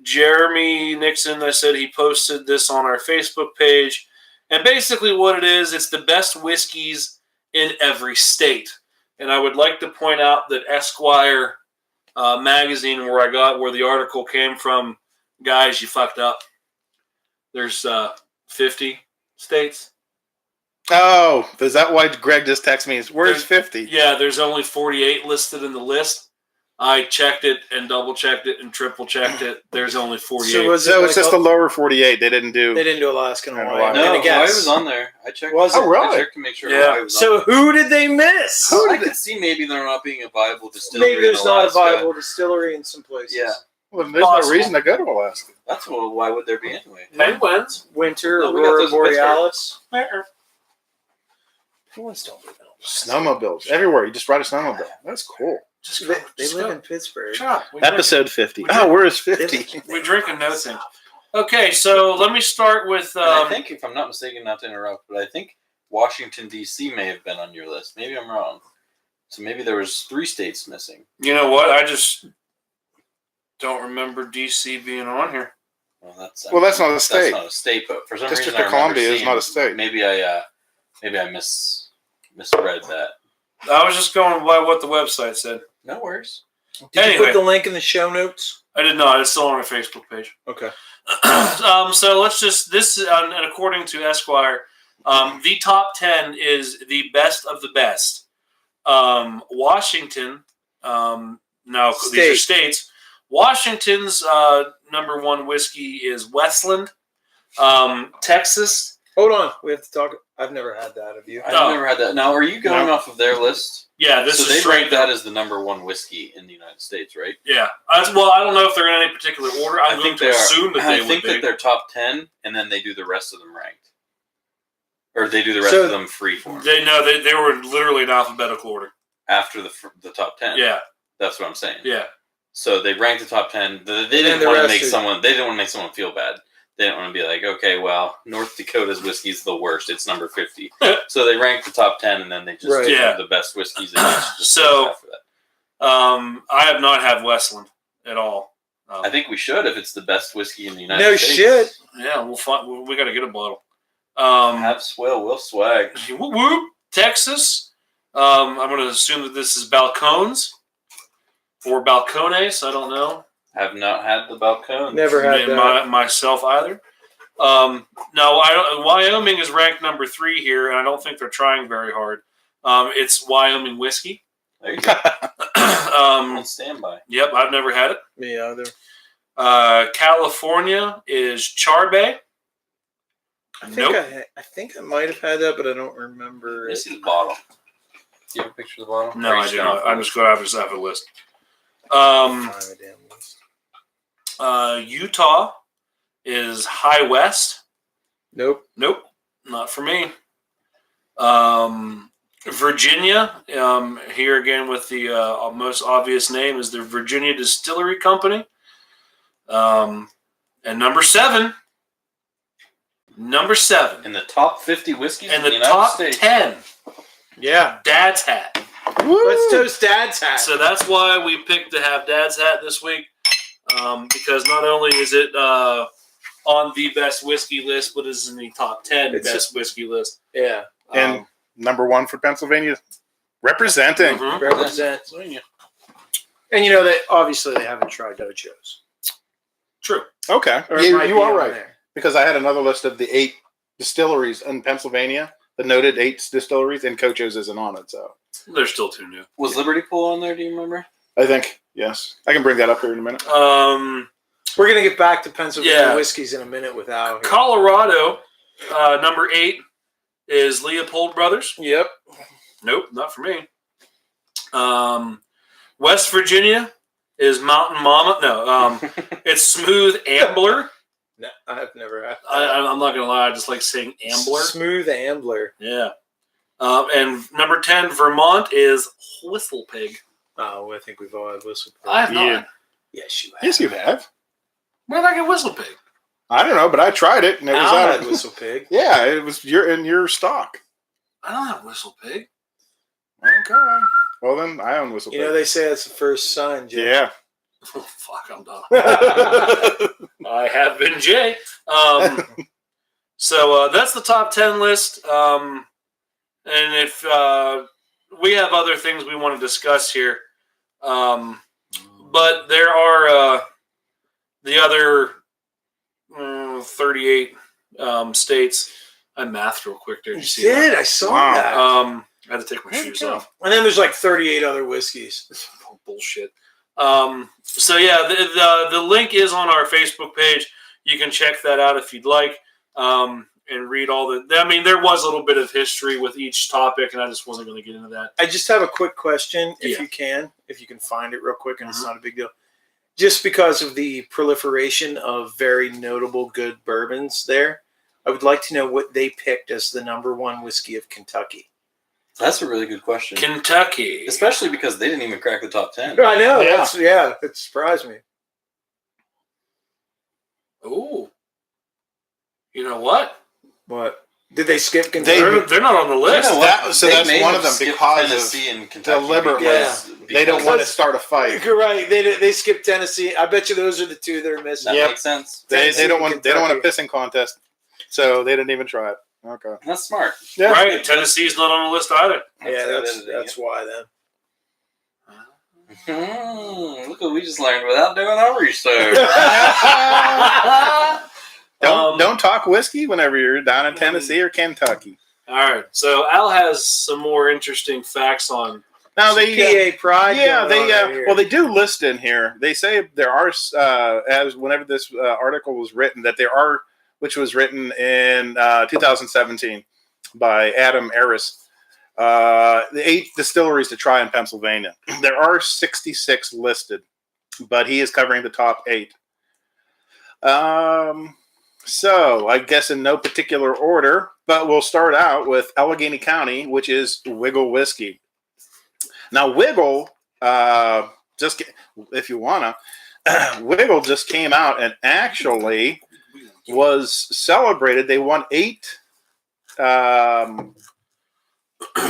Jeremy Nixon, I said he posted this on our Facebook page, and basically what it is, it's the best whiskeys in every state. And I would like to point out that Esquire magazine, where the article came from, guys, you fucked up. There's 50 states. oh, is that why Greg just texted me? Where's 50? Yeah, there's only 48 listed in the list. I checked it and double checked it and triple checked it. There's only 48. So was it So it's like just the lower 48. They didn't do. They didn't do Alaska and And Hawaii. Hawaii. I'm No, gonna Hawaii guess. was on there. I checked. Was it? Oh, really? I checked to make sure Yeah. Hawaii was So on who did they miss? there. I could see maybe they're not being a viable distillery. Maybe there's in not a Alaska. viable distillery in some places. Yeah. Well, there's Possible. no reason to go to Alaska. That's why would there be anyway? Penguins. Winter, No, we got Aurora those in Pittsburgh. Borealis. Penguins don't live in Alaska. Snowmobiles everywhere. You just ride a snowmobile. That's cool. Just They live in Pittsburgh. Shut up. Episode 50. we Oh, where is 50? We're drinking notes in. Okay, so let me start with. And I think, if I'm not mistaken, not to interrupt, but I think Washington D.C. may have been on your list. Maybe I'm wrong. So maybe there was 3 states missing. You know what? I just don't remember DC being on here. Well, that's Well, that's not a state. That's not a state, but for some District reason, I of remember Columbia is seeing- not a state. Maybe I misread that. I was just going by what the website said. No worries. Did Anyway. you put the link in the show notes? I did not. It's still on our Facebook page. Okay. So let's just and according to Esquire, the top 10 is the best of the best. Washington, now these are State. states. Washington's number one whiskey is Westland. Texas, Hold on, we have to talk. I've never had that. Have you? I've No. never had that. Now, are you going off of their list? yeah, this So is they straight rank that as the number one whiskey in the United States, right? Yeah. Well, I don't know if they're in any particular order. I'm going to assume that I they think would that be. they're top 10, and then they do the rest of them ranked, or they do the rest So- of them free form They were literally in alphabetical order. after the top 10. Yeah, That's what I'm saying. yeah. So they ranked the top 10. They then didn't the want to rest make is- someone. They didn't want to make someone feel bad. They didn't want to be like, okay, well, North Dakota's whiskey is the worst. It's number 50. So they ranked the top 10, and then they just Right. do Yeah. the best whiskeys in each. Just So- after that. I have not had Westland at all. I think we should if it's the best whiskey in the United No States. shit. Yeah, we'll find. We got to get a bottle. Have swill, we'll swag. Whoop, whoop, Texas. I'm going to assume that this is Balcones or Balcones. I don't know. Have not had the Balcone. Never had that. Myself either. No, Wyoming is ranked number 3 here, and I don't think they're trying very hard. It's Wyoming whiskey. There you go. On standby. Yep, I've never had it. Me either. California is Charbay. Nope. I think I might have had that, but I don't remember. This is the bottle. Do you have a picture of the bottle? No, Or I you do just not. got I'm it? just going to have a list. Find the damn list. Utah is High West. Nope. Nope, not for me. Virginia, here again with the most obvious name is the Virginia Distillery Company. And number 7. In the top 50 whiskeys And in the the United top States. 10, Yeah. Dad's Hat. Let's toast Dad's hat. So that's why we picked to have Dad's Hat this week, because not only is it on the best whiskey list, but is in the top 10 It's- best whiskey list. yeah. And number 1 for Pennsylvania, representing. Mhm. Represent. And you know that obviously they haven't tried Ocho's. True. Okay, Or it you, might you be are on right, there. because I had another list of the 8 distilleries in Pennsylvania, the noted 8 distilleries, and Cocho's isn't on it. So They're still too new. Was Liberty Pool on there? Do you remember? I think yes, I can bring that up here in a minute. We're gonna get back to Pennsylvania Yeah. whiskeys in a minute without. Colorado, number 8 is Leopold Brothers. Yep. Nope, not for me. West Virginia is Mountain Mama. No, it's Smooth Ambler. No, I've never had. I'm not gonna lie, I just like saying Ambler. Smooth Ambler. Yeah. And number 10, Vermont is Whistle Pig. Oh, I think we've all had whistle pig. I have not. Yeah. Yes, you have. Yes, you have. Where did I get Whistle Pig? I don't know, but I tried it, and it was Al out. had whistle pig. Yeah, it was in your stock. I don't have Whistle Pig. Okay. Well, then I own Whistle You know Pig. they say that's the first sign, Jay. Yeah. Oh, fuck, I'm done. Yeah. I have been Jay. So that's the top 10 list. And if we have other things we want to discuss here, but there are the other 38 states. I mathed real quick there. Did you see that? Did I saw Wow. that? I had to take my Where'd it shoes go? off. And then there's like 38 other whiskeys. Oh, bullshit. So yeah, the link is on our Facebook page. You can check that out if you'd like, and read all the. I mean, there was a little bit of history with each topic, and I just wasn't going to get into that. I just have a quick question, if Yeah. you can find it real quick, and it's Mhm. not a big deal. Just because of the proliferation of very notable good bourbons there, I would like to know what they picked as the number 1 whiskey of Kentucky. That's a really good question. Kentucky. Especially because they didn't even crack the top 10. I know. Yeah. It surprised me. Ooh. You know what? What? Did they skip Kentucky? They're not on the list. You know what? That- so They that's may one have of them skipped because of Tennessee and Kentucky deliberately. because- They don't because want to start a fight. You're right. They skipped Tennessee. I bet you those are the 2 that are missing. That Yep. makes sense. They Tennessee don't want and a Kentucky. pissing contest, so they didn't even try it. Okay. That's smart. Yeah. Right. Tennessee's not on the list either. Yeah, That's that's why then. Look what we just learned without doing our research. Don't talk whiskey whenever you're down in Tennessee or Kentucky. All right. So Al has some more interesting facts on Now Some they PA pride. yeah, going on they right here. well they do list in here. They say there are as whenever this article was written that there are, which was written in 2017 by Adam Aris. The 8 distilleries to try in Pennsylvania. There are 66 listed, but he is covering the top 8. So I guess in no particular order, but we'll start out with Allegheny County, which is Wiggle Whiskey. Now, Wiggle, if you wanna, Wiggle just came out and actually was celebrated. They won 8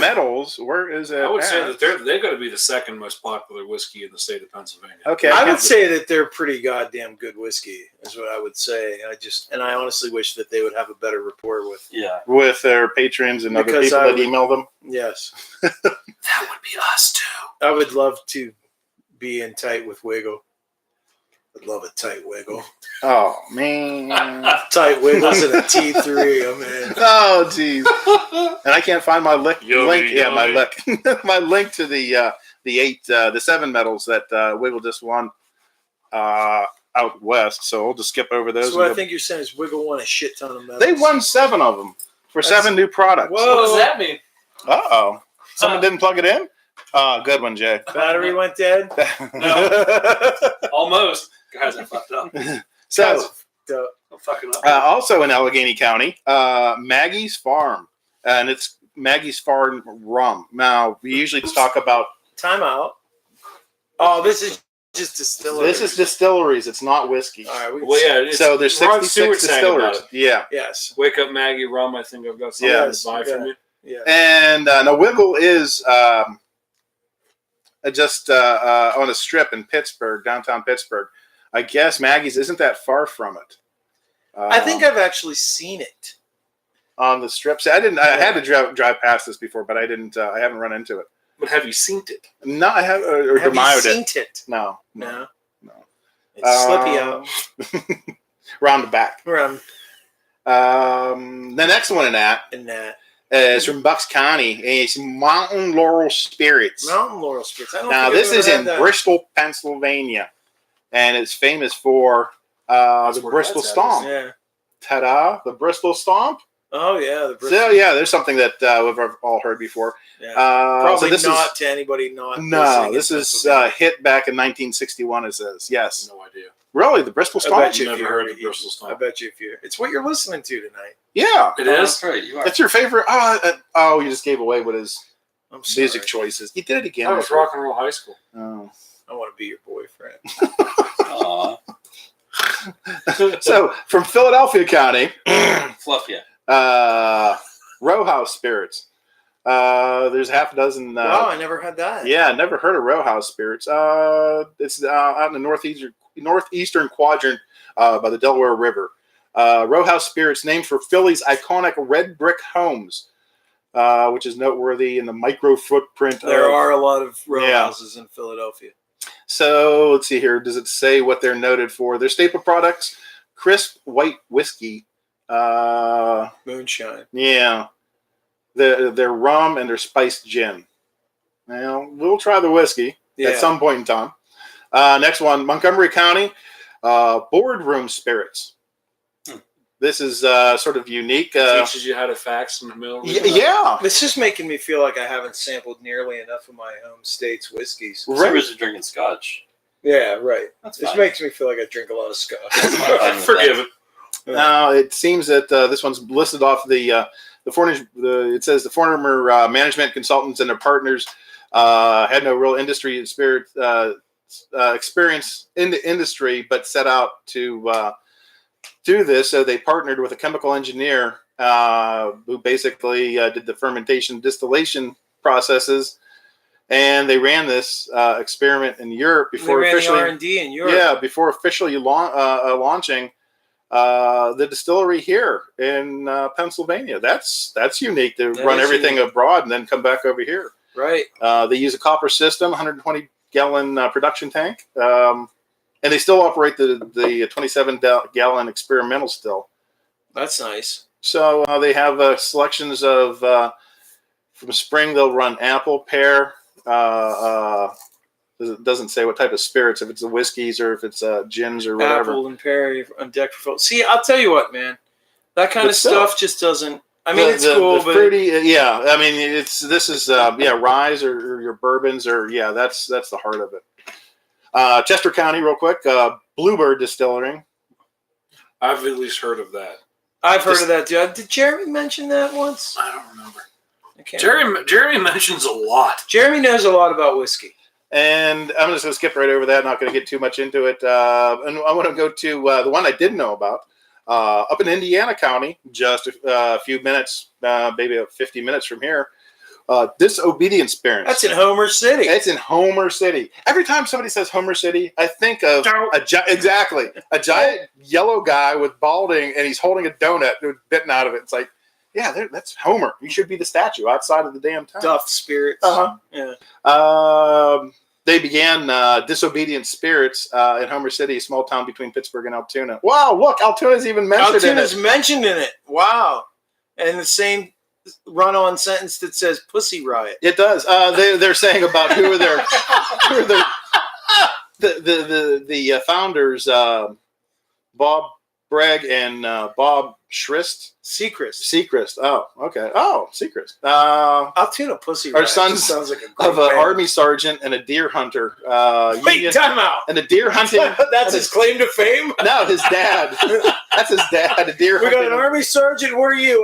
medals. Where is it? I would say at? that they're going to be the second most popular whiskey in the state of Pennsylvania. Okay, I would say that they're pretty goddamn good whiskey, is what I would say. I honestly wish that they would have a better rapport with. Yeah. with their patrons and other Because people I that would- email them. Yes, That would be us too. I would love to be in tight with Wiggle. I'd love a tight Wiggle. Oh man. Tight Wiggles and a T3. I'm in. Oh geez. And I can't find my link. Yummy, Yeah, my yummy. link. My link to the 7 medals that Wiggle just won out west. So we'll just skip over those. So what and I think you're saying is Wiggle won a shit ton of medals. they won 7 of them for That's- 7 new products. Whoa. What does that mean? Uh-oh. Someone didn't plug it in? Good one, Jay. Battery went dead. Almost. Guys, I fucked up. So, I'm fucking up. also in Allegheny County, Maggie's Farm. And it's Maggie's Farm rum. Now, we usually talk about Time out. Oh, this is just distillery. this is distilleries. It's not whiskey. All right. Well, yeah. It's, So there's Rod 66 Stewart sang about distilleries. Yeah. Yes. Wake Up Maggie rum. I think I've got something Yes. to buy from you. Yeah. And now Wiggle is just on a strip in Pittsburgh, downtown Pittsburgh. I guess Maggie's isn't that far from it. I think I've actually seen it. on the strips. I had to drive past this before, but I didn't. I haven't run into it. But have you seen it? No, I have. Or Have you Demayoed seen it. it? No. No. No. It's slippy out. Round the back. Around The next one in that in that is from Bucks County. It's Mountain Laurel Spirits. Mountain Laurel Spirits. I don't Now, think I've this ever is had in that. Bristol, Pennsylvania, and it's famous for That's the where Bristol that's at, Stomp. Yeah. Ta-da! The Bristol Stomp. Oh yeah. The So yeah, there's something that we've all heard before. yeah. so Probably this not to anybody not. is no. listening in This is Pennsylvania. hit back in 1961. It says yes. No idea. Really, the Bristol I Stomp. bet you if Never you heard heard of it, Bristol I Stomp. bet you if you. It's what you're listening to tonight. Yeah, It That's is. right. You are. that's your favorite. You just gave away what his I'm sorry. music choices. You did it again. That was before. rock and roll high school. Oh. I want to be your boyfriend. Aw. So from Philadelphia County, Fluff ya. Row House Spirits. There's half a dozen. Wow, I never had that. Yeah, never heard of Row House Spirits. It's out in the northeastern quadrant by the Delaware River. Row House Spirits, named for Philly's iconic red brick homes, which is noteworthy in the micro footprint. There of, are a lot of row Yeah. houses in Philadelphia. So let's see here. Does it say what they're noted for? Their staple products: crisp white whiskey. Moonshine. Yeah, their rum and their spiced gin. Well, we'll try the whiskey Yeah. at some point in time. Next one, Montgomery County, Boardroom Spirits. This is sort of unique. Teaches you how to fax in the middle. Yeah, This is making me feel like I haven't sampled nearly enough of my home state's whiskeys. Right. Servers are drinking scotch. Yeah, right. That's This fine. makes me feel like I drink a lot of scotch. fine with Forgive that. it. Now it seems that this one's listed off the foreign. It says the former management consultants and their partners had no real industry and spirit experience in the industry, but set out to do this. So they partnered with a chemical engineer who basically did the fermentation distillation processes, and they ran this experiment in Europe They before ran the officially. R&D in Europe. Yeah, before officially launching the distillery here in Pennsylvania. That's unique to That run is everything unique. abroad and then come back over here. Right. They use a copper system, 120-gallon production tank, and they still operate the 27-gallon experimental still. That's nice. So they have selections of from spring they'll run apple, pear, It doesn't say what type of spirits, if it's the whiskeys or if it's gins or whatever. Apple and Perry on deck for folks. See, I'll tell you what, man. That kind But of still. stuff just doesn't. I mean, it's cool, the but fruity, yeah. I mean, this is ryes or your bourbons or that's the heart of it. Chester County, real quick. Bluebird Distilling. I've at least heard of that. I've heard of that. Did Jeremy mention that once? I don't remember. I can't remember. Jeremy mentions a lot. Jeremy knows a lot about whiskey. And I'm just going to skip right over that. Not going to get too much into it. And I want to go to the one I did know about. Up in Indiana County, just a few minutes, maybe 50 minutes from here. Disobedience Spirits. That's in Homer City. It's in Homer City. Every time somebody says Homer City, I think of a giant yellow guy with balding, and he's holding a donut bitten out of it. It's like, yeah, that's Homer. You should be the statue outside of the damn town. Duff Spirits. Uh-huh. Yeah. They began Disobedient Spirits in Homer City, a small town between Pittsburgh and Altoona. Wow, look, Altoona's even mentioned in Altoona's it. mentioned in it. Wow. And the same run-on sentence that says Pussy Riot. It does. They're saying about who are the founders, Bob Bragg and Bob Schrist. Seacrest. Oh, okay. Oh, Seacrest. Altoona Pussy Our Riot. sons Just sounds like a great Of an band. army sergeant and a deer hunter. Wait, time out. And a deer hunting. That's his claim to fame? No, his dad. That's his dad. A deer We hunting. got an army sergeant. Where are you?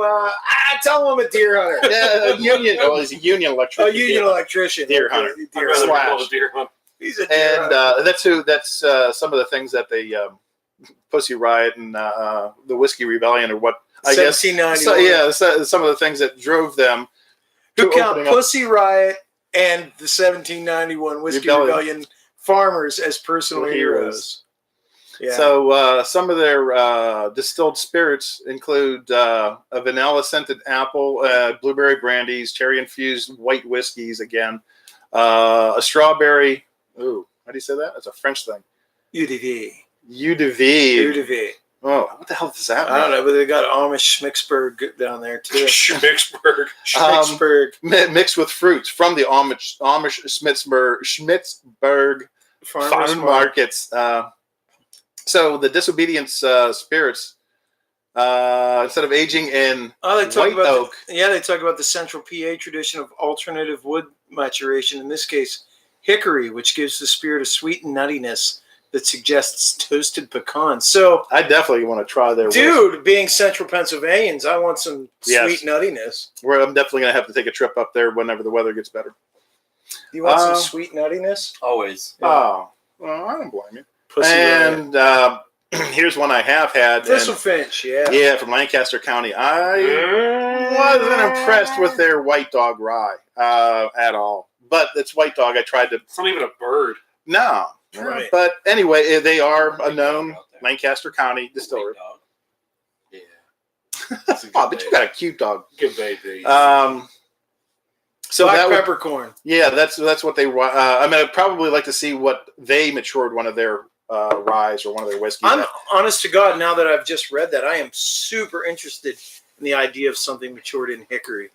Tell him I'm a deer hunter. Yeah, a union. Oh, he's a union electrician. Union electrician. Deer hunter. Deer I'd rather be hunter. called a deer hunter. He's a deer And hunter. that's some of the things that the Pussy Riot and the Whiskey Rebellion, or what I guess. 1791. Some of the things that drove them. Who to count opening up. Pussy Riot and the 1791 Whiskey Rebellion farmers as personal heroes. Yeah. So some of their distilled spirits include a vanilla scented apple, blueberry brandies, cherry infused white whiskeys again, a strawberry. Ooh, how do you say that? It's a French thing. UDV. Eau de vie. UDV. Oh, what the hell does that mean? I don't know, but they got Amish Schmicksburg down there too. Schmicksburg. Schmicksburg Mixed with fruits from the Amish Schmitzburg Farmers farm Market. markets. So the Disobedience spirits, instead of aging in Oh, they talk white about oak, they talk about the central PA tradition of alternative wood maturation. In this case, hickory, which gives the spirit a sweet nuttiness that suggests toasted pecans. So, I definitely want to try their dude, being Central Pennsylvanians, I want some Yes. sweet nuttiness. I'm definitely going to have to take a trip up there whenever the weather gets better. You want some sweet nuttiness? Always. Yeah. Oh, well, I don't blame you. Pussy Riot. And here's one I have had. Thistle and- Finch, yeah. yeah, from Lancaster County. I wasn't impressed with their White Dog rye at all. But it's White Dog. I tried to. It's not even a bird. No. Right. But anyway, they are a known Lancaster County distillery. Yeah. That's a good Oh, but you got a cute dog. Good baby. So Black that would, peppercorn. yeah, that's what they. I mean, I'd probably like to see what they matured one of their ryes or one of their whiskeys. I'm honest to God, now that I've just read that, I am super interested in the idea of something matured in hickory.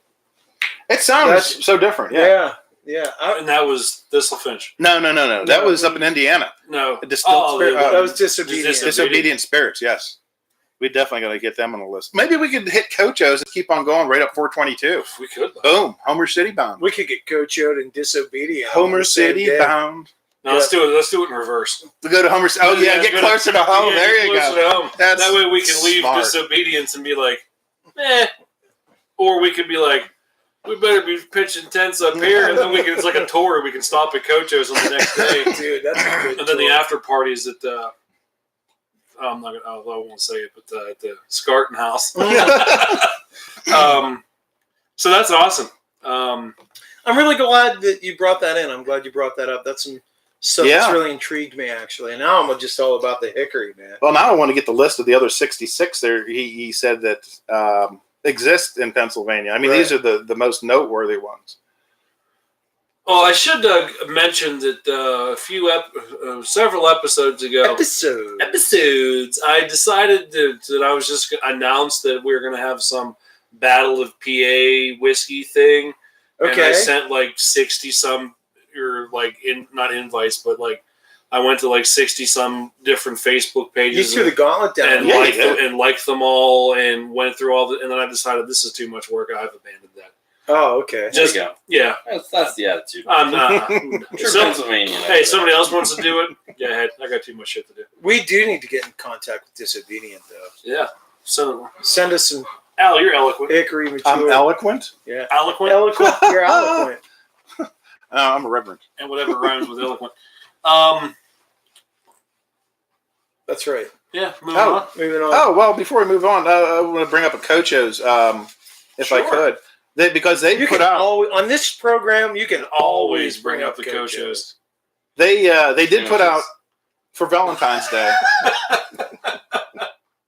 It sounds That's- so different. Yeah. Yeah. And that was Thistle Finch. No. That No. was up in Indiana. No. A distilled spirit. That was disobedience. Disobedient Spirits. Yes. We definitely got to get them on the list. Maybe we could hit Coach O's and keep on going right up 422. We could. Boom. Homer City bound. We could get Coach Oat and disobedient. on Homer the same City day. bound. No, let's do it. Let's do it in reverse. We go to Homer. Oh yeah, get go closer to home. yeah, There get you closer go. to home. That's That way we can leave smart. disobedience and be like, or we could be like, we better be pitching tents up here, and then we can. It's like a tour. We can stop at Cocho's on the next day, Dude, that's a good and then the tour. after parties at I'm not. I won't say it, but at the Scarton House. So that's awesome. I'm really glad that you brought that in. I'm glad you brought that up. That's some stuff Yeah. that's really intrigued me, actually. And now I'm just all about the hickory, man. Well, now I want to get the list of the other 66 there. He said that exist in Pennsylvania. I mean, Right. these are the most noteworthy ones. Oh, I should mention that several episodes ago. Episodes. I decided that I was just gonna announce that we were going to have some Battle of PA whiskey thing. And I Okay. sent like 60 some like not invites, but like I went to like 60 some different Facebook You pages threw the gauntlet down. and Yeah, liked you did. them, and liked them all, and went through all the, and then I decided this is too much work. I've abandoned that. Oh, okay. There you go. Yeah, That's the attitude. I'm not. True So- Pennsylvania. hey, somebody else wants to do it? Go ahead. I got too much shit to do. We do need to get in contact with Disobedient, though. Yeah. So, Send us some Al, you're eloquent. Hickory mature. I'm eloquent. Yeah. Eloquent, Eloquent. You're eloquent. I'm a reverend. and whatever rhymes with eloquent. That's right. Yeah. Moving Oh. on. Moving on. Oh well, before we move on, I want to bring up a Coachos, if I Sure. could, because they you put can out always, on this program. You can Always bring up the Coachos. they did put Sandwiches. out for Valentine's Day.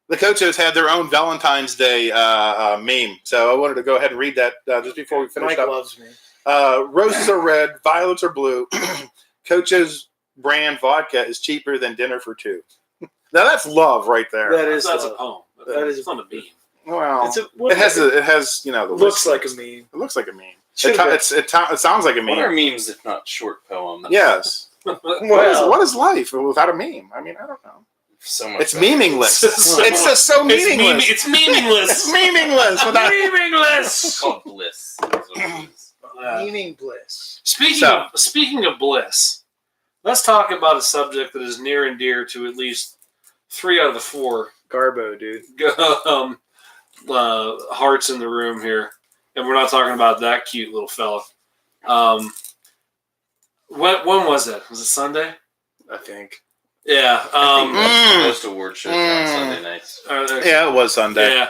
The Coachos had their own Valentine's Day meme, so I wanted to go ahead and read that just before we finish Mike up. loves me. Roses are red, violets are blue. Coachos brand vodka is cheaper than dinner for two. Now that's love right there. That is. That's a love. poem. That is it's not a meme. Well, It's a, it has the looks looks like a meme. It looks like a meme. Should've been. It sounds like a What are meme. memes if not short poems? Yes. Well, What is life without a meme? I mean, I don't know. So much. It's better. meaningless. So- It's just so meaningless. It's meaningless. It's meaningless without. It's meaningless. called bliss. That's what it is. meaning bliss. Speaking of bliss, let's talk about a subject that is near and dear to at least 3 out of the 4 Garbo, dude. hearts in the room here, and we're not talking about that cute little fella. When was that? Was it Sunday? I think. Yeah. Most award shows are on Sunday nights. Yeah, it was Sunday. Yeah.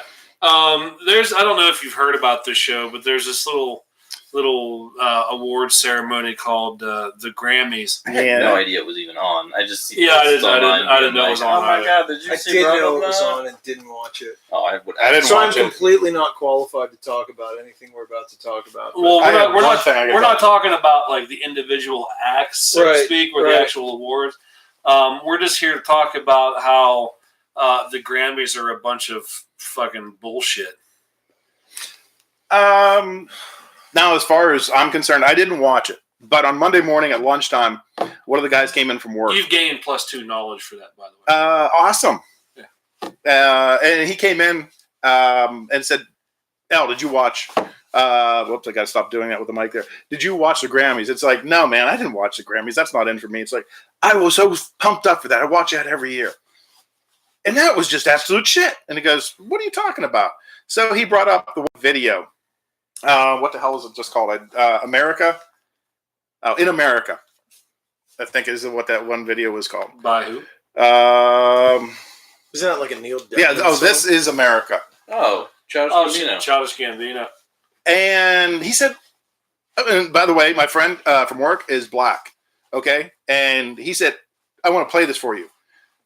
There's, I don't know if you've heard about this show, but there's this little award ceremony called the Grammys. I had Yeah. no idea it was even on. I just see Yeah, I posts didn't online know it being was like, on Oh my either. god, did you I see did blah, know blah, it was blah? on and didn't watch it. Oh, I didn't So I'm watch it. completely not qualified to talk about anything we're about to talk about. but- Well, I have we're one not, thing I can we're not talk talking about like the individual acts, so to Right, speak, or right. the actual awards. We're just here to talk about how the Grammys are a bunch of fucking bullshit. Now, as far as I'm concerned, I didn't watch it, but on Monday morning at lunchtime, one of the guys came in from work. You've gained +2 knowledge for that, by the way. Awesome. Yeah. And he came in and said, "El, did you watch?" Whoops, I got to stop doing that with the mic there. Did you watch the Grammys? It's like, no, man, I didn't watch the Grammys. That's not in for me. It's like, I was so pumped up for that. I watch that every year. And that was just absolute shit. And he goes, what are you talking about? So he brought up the video. What the hell is it just called? America? Oh, In America. I think is what that one video was called. By who? Isn't that like a Neil Diamond Yeah, song? this is America. Oh, Childish Oh, Gambino. Childish Gambino. And he said, and by the way, my friend from work is black. Okay. And he said, I want to play this for you.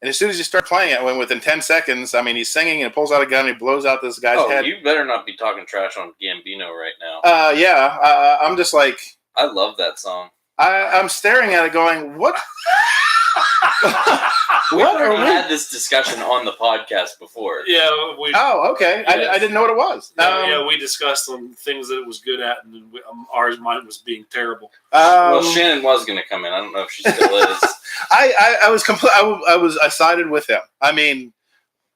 And as soon as you start playing it, within 10 seconds, I mean, he's singing and pulls out a gun and he blows out this guy's Oh, head. you better not be talking trash on Gambino right now. I'm just like, I love that song. I'm staring at it going, what? We've What are already we? had this discussion on the podcast before. Yeah, we. Oh, okay. Yes. I didn't know what it was. yeah, we discussed some things that it was good at, and ours mine was being terrible. Well, Shannon was going to come in. I don't know if she still is. I was I sided with him. I mean,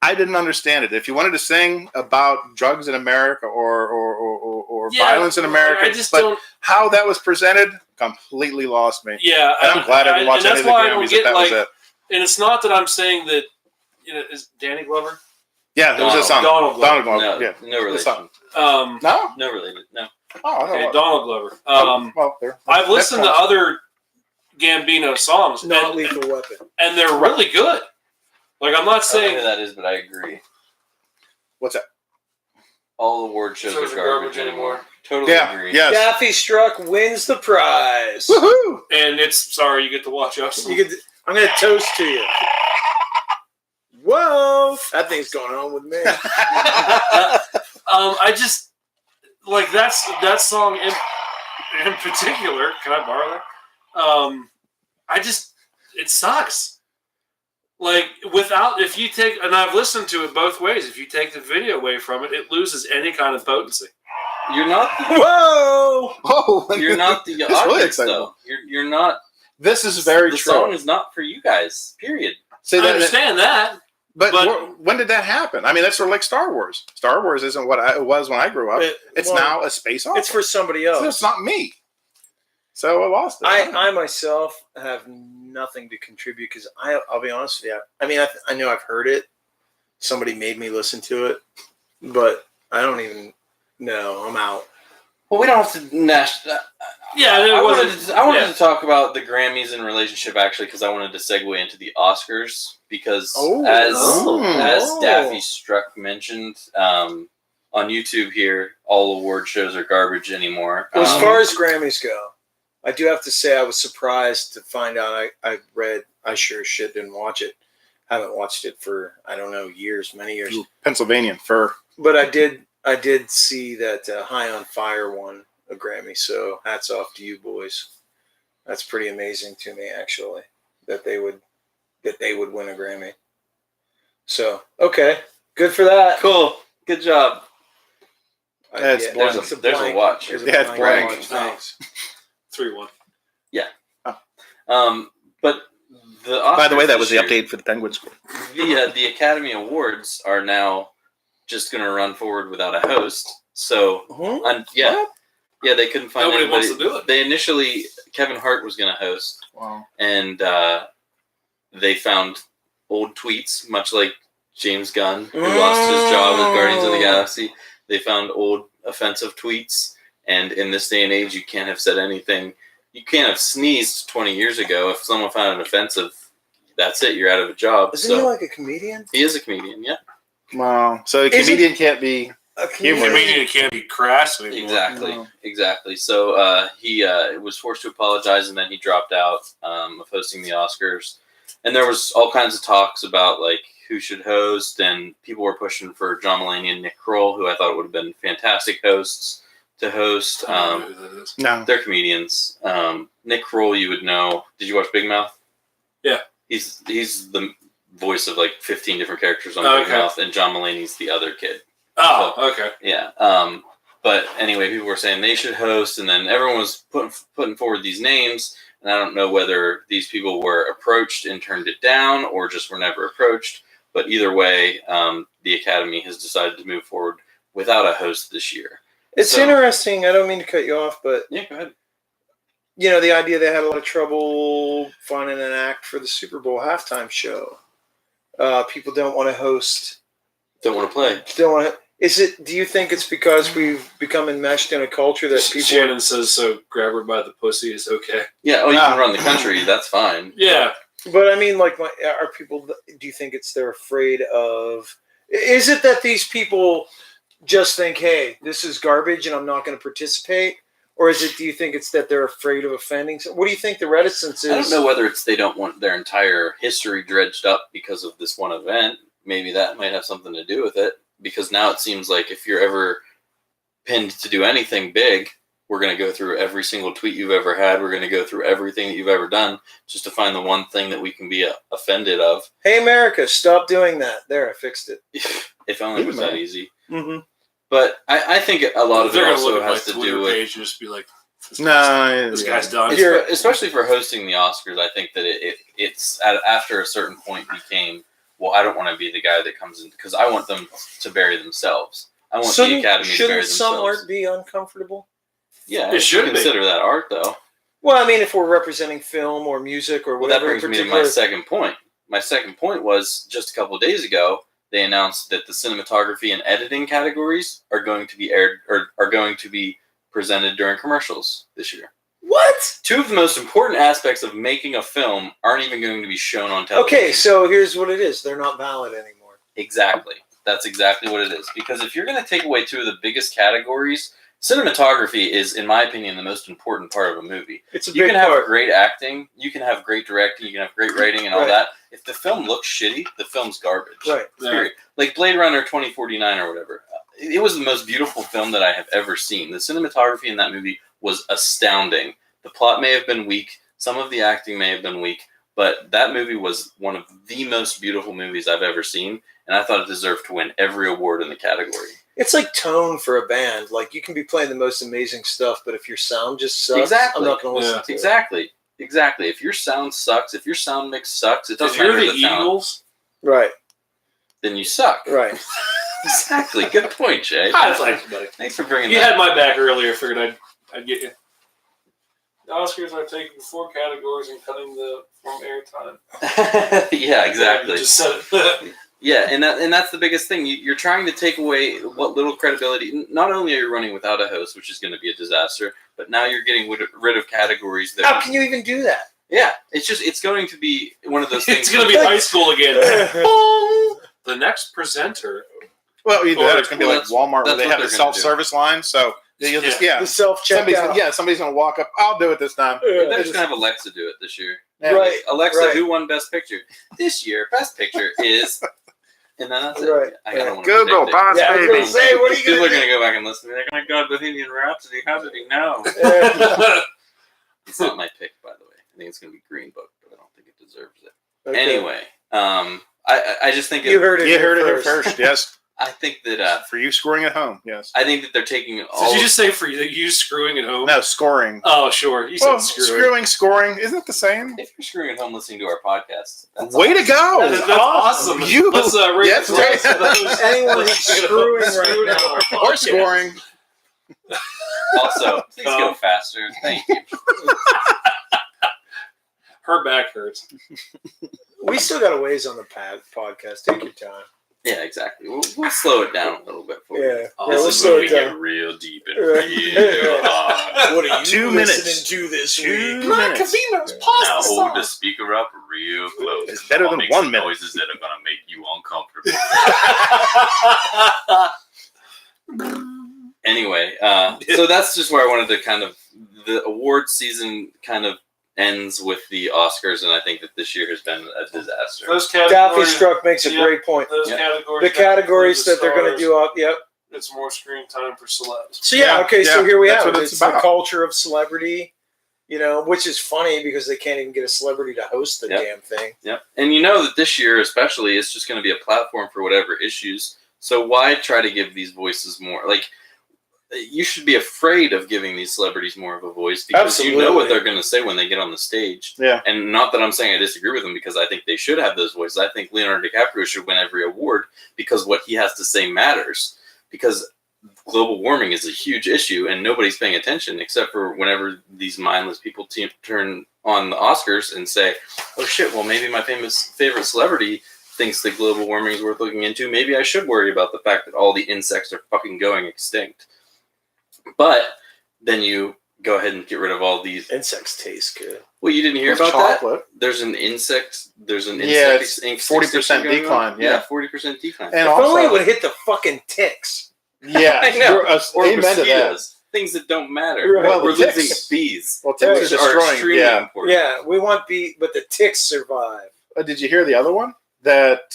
I didn't understand it. If you wanted to sing about drugs in America or Yeah, violence in America, I just but don't. how that was presented completely lost me. Yeah, And I'm glad I didn't watch and any that's of the why I don't Grammys. get That was like. it. And it's not that I'm saying that. Is Danny Glover? Yeah, it was his son. Donald Glover. Donald Glover. No, Yeah. no The relation. son. No. No? No related. No. Oh, I don't Okay, know. Donald Glover. Well, there. I've listened to That's other Gambino songs, Not and, Lethal Weapon. and they're really good. Like I'm not I don't know saying who that is, but I agree. What's that? All award shows Shows are garbage anymore. Totally Yeah. agree. Yes. Daffy Struck wins the prize. Woohoo! and it's sorry you get to watch us. You could, I'm going to toast to you. Whoa! That thing's going on with me. I just like that song in particular. Can I borrow that? It sucks. Like without, if you take, and I've listened to it both ways. If you take the video away from it, it loses any kind of potency. You're not. Whoa! Oh, You're not the It's really audience, exciting. though. You're not This is very the true. song is not for you guys. Period. See, I that, understand that. but but- when did that happen? I mean, that's sort of like Star Wars. Star Wars isn't what it was when I grew up. It's Well, now a space opera. It's for somebody else. It's not me. So I lost it. I myself have nothing to contribute because I'll be honest with you. I mean, I know I've heard it. Somebody made me listen to it, but I don't even know. I'm out. Well, we don't have to Yeah, it I wasn't. wanted to talk about the Grammys in relationship actually because I wanted to segue into the Oscars because as Daffy Struck mentioned on YouTube here, all award shows are garbage anymore. Well, as far as Grammys go, I do have to say I was surprised to find out. I sure as shit didn't watch it. Haven't watched it for I don't know many years. Pennsylvanian fur. But I did see that High on Fire won a Grammy. So hats off to you boys. That's pretty amazing to me actually that they would win a Grammy. So okay, good for that. cool, good job. That's blank. it's There's a blank. watch. There's a Yeah, it's blank. watch. Thanks. 3-1. But the By the way, Oscars that was the this year, update for the Penguins. The Academy Awards are now just going to run forward without a host. So Mhm. yeah, they couldn't find Nobody anybody. wants to do it. They initially Kevin Hart was going to host, Wow. and they found old tweets, much like James Gunn, who lost his job as Guardians of the Galaxy. They found old offensive tweets, and in this day and age, you can't have said anything. You can't have sneezed 20 years ago. If someone found it offensive, that's it. You're out of a job. Isn't he like a comedian? He is a comedian, yeah. Wow. So a Is comedian can't be. A Humor. I mean, it can't be crass anymore. Exactly, No. exactly. So he was forced to apologize, and then he dropped out of hosting the Oscars. And there was all kinds of talks about like who should host, and people were pushing for John Mulaney and Nick Kroll, who I thought would have been fantastic hosts to host. I don't know who that is. No. They're comedians. Nick Kroll, you would know. Did you watch Big Mouth? Yeah. He's the voice of like 15 different characters on Oh, Big okay. Mouth, and John Mulaney's the other kid. Oh, okay. Yeah. But anyway, people were saying they should host, and then everyone was putting forward these names, and I don't know whether these people were approached and turned it down, or just were never approached. But either way, the Academy has decided to move forward without a host this year. It's So- interesting. I don't mean to cut you off, but Yeah, go ahead. you know the idea they had a lot of trouble finding an act for the Super Bowl halftime show. People don't want to host. Don't want to play. Don't want to. Is it? Do you think it's because we've become enmeshed in a culture that people? Shannon says so. Grab her by the pussy is okay. Yeah. Oh, you Nah. can run the country. That's fine. Yeah. But I mean, like, are people? Do you think it's they're afraid of? Is it that these people just think, "Hey, this is garbage, and I'm not going to participate," or is it? Do you think it's that they're afraid of offending? What do you think the reticence is? I don't know whether it's they don't want their entire history dredged up because of this one event. Maybe that might have something to do with it. Because now it seems like if you're ever pinned to do anything big, we're going to go through every single tweet you've ever had. We're going to go through everything that you've ever done just to find the one thing that we can be offended of. Hey, America, stop doing that. There, I fixed it. If only it was that easy. Mm-hmm. But I think a lot of it They're gonna look also at my has to Twitter do with, page and just be like, "This No. guy's, this guy's done." If you're- especially for hosting the Oscars. I think that it's after a certain point became, well, I don't want to be the guy that comes in because I want them to bury themselves. I want the Academy to bury Shouldn't some themselves. art be uncomfortable? Yeah, It should be. consider that art though. Well, I mean, if we're representing film or music or Well, that whatever, brings me to my second point. My second point was just a couple of days ago, they announced that the cinematography and editing categories are going to be aired or are going to be presented during commercials this year. What? Two of the most important aspects of making a film aren't even going to be shown on television. Okay, so here's what it is. They're not valid anymore. Exactly. That's exactly what it is. Because if you're going to take away two of the biggest categories, cinematography is, in my opinion, the most important part of a movie. It's a You big can have part. great acting, you can have great directing, you can have great writing and all Right. that. If the film looks shitty, the film's garbage. Right. Period. Like Blade Runner 2049 or whatever. It was the most beautiful film that I have ever seen. The cinematography in that movie was astounding. The plot may have been weak, some of the acting may have been weak, but that movie was one of the most beautiful movies I've ever seen, and I thought it deserved to win every award in the category. It's like tone for a band. Like you can be playing the most amazing stuff, but if your sound just sucks, Exactly. I'm not going to listen Yeah. to it. Exactly. Exactly. If your sound sucks, if your sound mix sucks, it If doesn't you're matter the the talent, Eagles, Right. then you suck. Right. Exactly. Good point, Jay. thanks, buddy. Thanks for bringing You that. had my back earlier. Figured I'd get you. The Oscars are taking 4 categories and cutting from airtime. Yeah, exactly. You just said it. Yeah, and that's the biggest thing. You're trying to take away what little credibility. Not only are you running without a host, which is going to be a disaster, but now you're getting rid of categories that. How can you even do that? Yeah, it's going to be one of those things. It's going to be high school again. The next presenter. Well, either that or it's going to be Well, like Walmart where that's they what have the they're gonna do. self-service line. So you'll just The self somebody's checkout. somebody's going to walk up. I'll do it this time. They're just going to have Alexa do it this year. Yeah. Right. Alexa, Right. who won Best Picture? This year, Best Picture is. And then that's it. Right. I don't want to Google, predict it. Boss Yeah, I was Baby. gonna say, what are you People gonna are do? going to go back and listen to me. They're going to go, Bohemian Rhapsody, how did he know? It's not my pick, by the way. I think it's going to be Green Book, but I don't think it deserves it. Okay. Anyway, I just think You heard it. You here heard it here first. Yes. I think that For you scoring at home. Yes. I think that they're taking all. Did you just say for you screwing at home? No, scoring. Oh, sure. You said Well, screwing. scoring. Isn't it the same? if you're screwing at home listening to our podcast, that's Way to go. That's awesome. You. Let's rate Yes, the rest of those. Anyone who's screwing right now. Or scoring. Also, please go faster. Thank you. Her back hurts. We still got a ways on the podcast. Take your time. Yeah, exactly. We'll slow it down a little bit for you. Yeah. Oh, Yeah, this let's is slow when it we get down. real deep and Right. real hard. What are you 2 listening minutes. to this 2 week? minutes. Now hold the speaker up real close. It's better I'll than make 1 some minute. noises that are gonna make you uncomfortable. Anyway, so that's just where I wanted to kind of the award season kind of ends with the Oscars, and I think that this year has been a disaster. Those Daffy categories. Struck makes a Yeah. great point. Those Yeah. categories. The categories the that they're going to stars, do up. Yep. It's more screen time for celebs. So yeah, Yeah, okay. So yeah, here we that's have what it. it's It's the about. culture of celebrity, which is funny because they can't even get a celebrity to host the Yep. damn thing. Yep. And you know that this year, especially, it's just going to be a platform for whatever issues. So why try to give these voices more? Like, you should be afraid of giving these celebrities more of a voice because you know what Absolutely. they're going to say when they get on the stage. Yeah. And not that I'm saying I disagree with them because I think they should have those voices. I think Leonardo DiCaprio should win every award because what he has to say matters. Because global warming is a huge issue and nobody's paying attention except for whenever these mindless people turn on the Oscars and say, oh shit, well maybe my favorite celebrity thinks that global warming is worth looking into. Maybe I should worry about the fact that all the insects are fucking going extinct. But then you go ahead and get rid of all these. Insects taste good. Well, you didn't hear With about that? chocolate. There's an insect. Yeah, it's 40% decline, yeah. 40% decline. And If only it also, would hit the fucking ticks. yeah, I know. Or amen to that. mosquitoes. Things that don't matter. Right. Well, We're the losing ticks. bees. Well, ticks are which destroying. extremely Yeah. important. Yeah, we want but the ticks survive. Did you hear the other one? That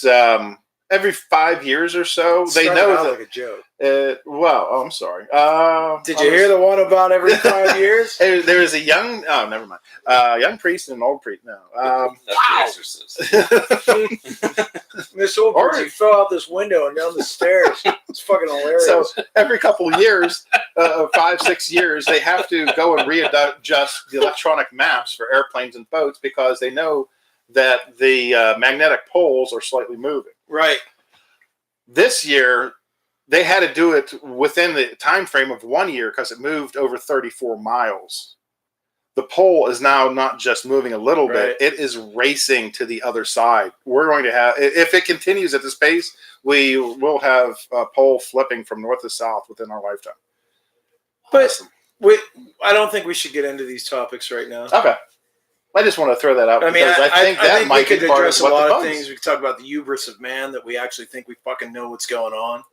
every 5 years or so, they Started know out that. like a joke. I'm sorry. Did you hear the one about every 5 years? There is a young. Oh, never mind. Young priest and an old priest. No. That's The Exorcist. Miss Oldbridge, you fell out this window and down the stairs. It's fucking hilarious. So every couple of years, 5, 6 years, they have to go and readjust the electronic maps for airplanes and boats because they know that the magnetic poles are slightly moving. right. This year, they had to do it within the time frame of 1 year because it moved over 34 miles. The pole is now not just moving a little Right. bit, it is racing to the other side. We're going to have, if it continues at this pace, we will have a pole flipping from north to south within our lifetime. But I don't think we should get into these topics right now. Okay. I just want to throw that out I mean, because I think that we might could be part address of a what lot the of buzz. things. We could talk about the hubris of man that we actually think we fucking know what's going on.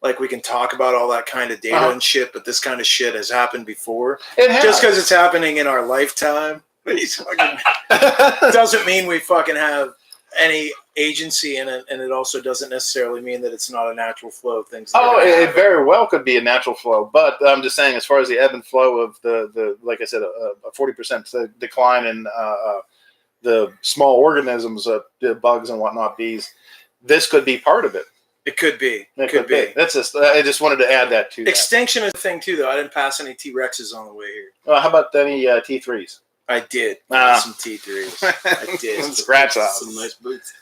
Like we can talk about all that kind of data Uh-huh. and shit, but this kind of shit has happened before. It has. Just because it's happening in our lifetime doesn't mean we fucking have any agency in it, and it also doesn't necessarily mean that it's not a natural flow of things. that are Oh, gonna it happen. very well could be a natural flow, but I'm just saying, as far as the ebb and flow of the like I said, a 40% decline in the small organisms, the bugs and whatnot, bees, this could be part of it. It could be. It could be. That's just. I just wanted to add that to that. Extinction is a thing too, though. I didn't pass any T-Rexes on the way here. How about any T3s? I did. Ah. Some T3s. I did. Scratch off. Some nice boots.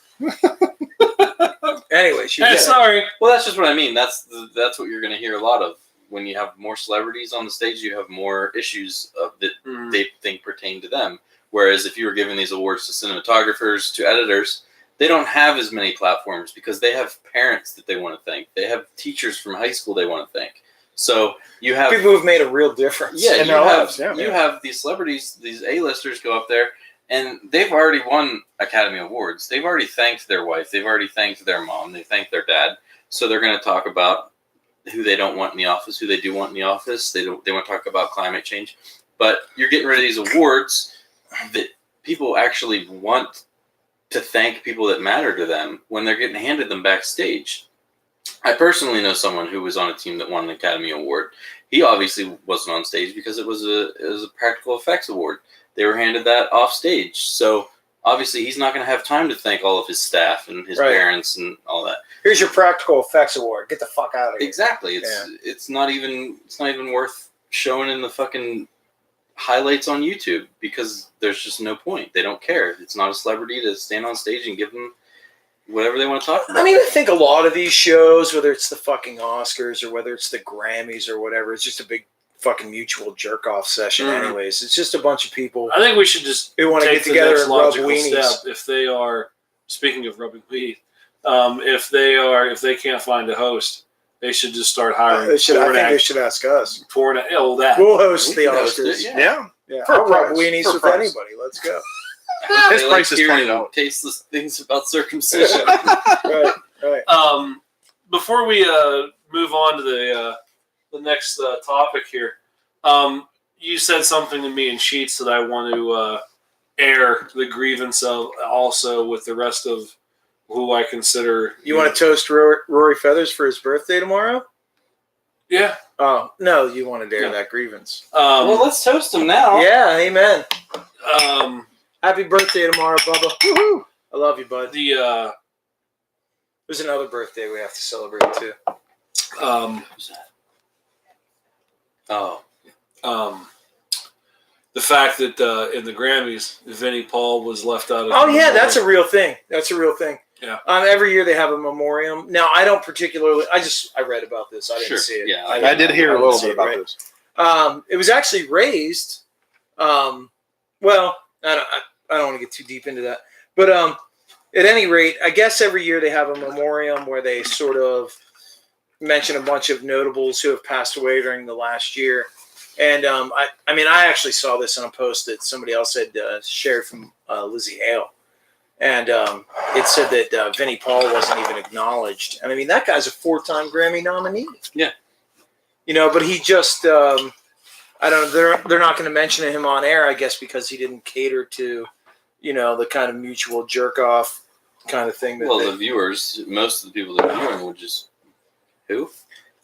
Anyway, she Hey, did. sorry. Well, that's just what I mean. That's what you're going to hear a lot of. When you have more celebrities on the stage, you have more issues that they think pertain to them. Whereas if you were giving these awards to cinematographers, to editors, they don't have as many platforms because they have parents that they want to thank. They have teachers from high school they want to thank. So you have People who've made a real difference. Yeah, in you their have lives, yeah. you have these celebrities, these A-listers go up there, and they've already won Academy Awards. They've already thanked their wife. They've already thanked their mom. They thanked their dad. So they're going to talk about who they don't want in the office, who they do want in the office. They want to talk about climate change. But you're getting rid of these awards that people actually want to thank people that matter to them when they're getting handed them backstage. I personally know someone who was on a team that won an Academy Award. He obviously wasn't on stage because it was a practical effects award. They were handed that off stage. So obviously he's not going to have time to thank all of his staff and his parents and all that. Here's your practical effects award. Get the fuck out of here. Exactly. It's not even worth showing in the fucking highlights on YouTube because there's just no point. They don't care. It's not a celebrity to stand on stage and give them whatever they want to talk about. I mean, I think a lot of these shows, whether it's the fucking Oscars or whether it's the Grammys or whatever, it's just a big fucking mutual jerk-off session anyways. It's just a bunch of people I think we should just who want to take get together the next and rub logical weenies. step. If they are, speaking of rubbing weed, if they can't find a host, they should just start hiring. I think they should ask us. That. We'll host We the can host Oscars. it, yeah. Yeah. Yeah, For a I'll rub price. weenies For a with price. anybody. Let's go. His They price is hearing $20. tasteless things about circumcision. Right. Before we move on to the next topic here, you said something to me in Sheets that I want to air the grievance of also with the rest of who I consider. You want to toast Rory Feathers for his birthday tomorrow? Yeah. Oh, no, you want to dare Yeah. that grievance. Well, let's toast them now. Yeah, amen. Um, Happy birthday tomorrow, Bubba. Woohoo! I love you, bud. the There's another birthday we have to celebrate, too. Oh. The fact that in the Grammys, Vinnie Paul was left out of. Oh, yeah, that's a real thing. That's a real thing. Yeah. Every year they have a memoriam. Now, I don't particularly... I read about this. I didn't Sure. see it. Yeah, I did hear a didn't little see bit it, about right? this. It was actually raised. Well, I don't want to get too deep into that, but at any rate, I guess every year they have a memoriam where they sort of mention a bunch of notables who have passed away during the last year. And I actually saw this on a post that somebody else had shared from Lizzie Hale, and it said that Vinnie Paul wasn't even acknowledged. And I mean, that guy's a 4-time Grammy nominee. Yeah. But he just. I don't know. They're not going to mention him on air, I guess, because he didn't cater to, the kind of mutual jerk off kind of thing. Well, the viewers, most of the people that are viewing would just who?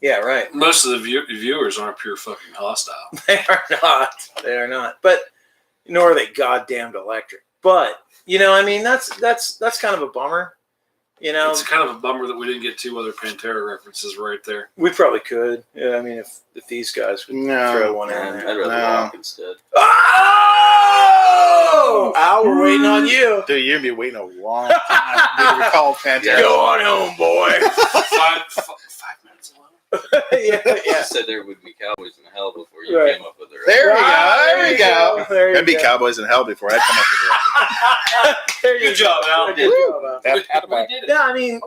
Yeah, right. Most of the viewers aren't pure fucking hostile. They are not. They are not. But nor are they goddamned electric. But that's kind of a bummer. It's kind of a bummer that we didn't get 2 other Pantera references right there. We probably could. Yeah, I mean, if these guys would throw one in I'd there. rather No. walk instead. Oh! Al, we're waiting on you. Dude, you're going to be waiting a long time to recall Pantera. Go on home, boy. 5 minutes alone. yeah. You said there would be cowboys in hell before you Right. came up with the There we rest. go. There we go. There you There'd be go. Cowboys in Hell before I'd come up with There you Good job, Al. Good job, Al. it. We did it. Yeah,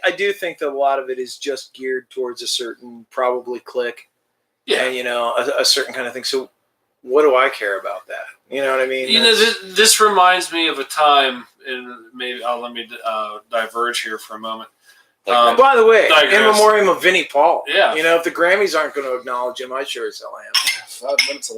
I do think that a lot of it is just geared towards a certain probably clique Yeah. and, a certain kind of thing. So what do I care about that? You know what I mean? This reminds me of a time, and maybe let me diverge here for a moment. And by the way, in digress. memoriam of Vinnie Paul. Yeah. If the Grammys aren't going to acknowledge him, I sure as hell am. 5 minutes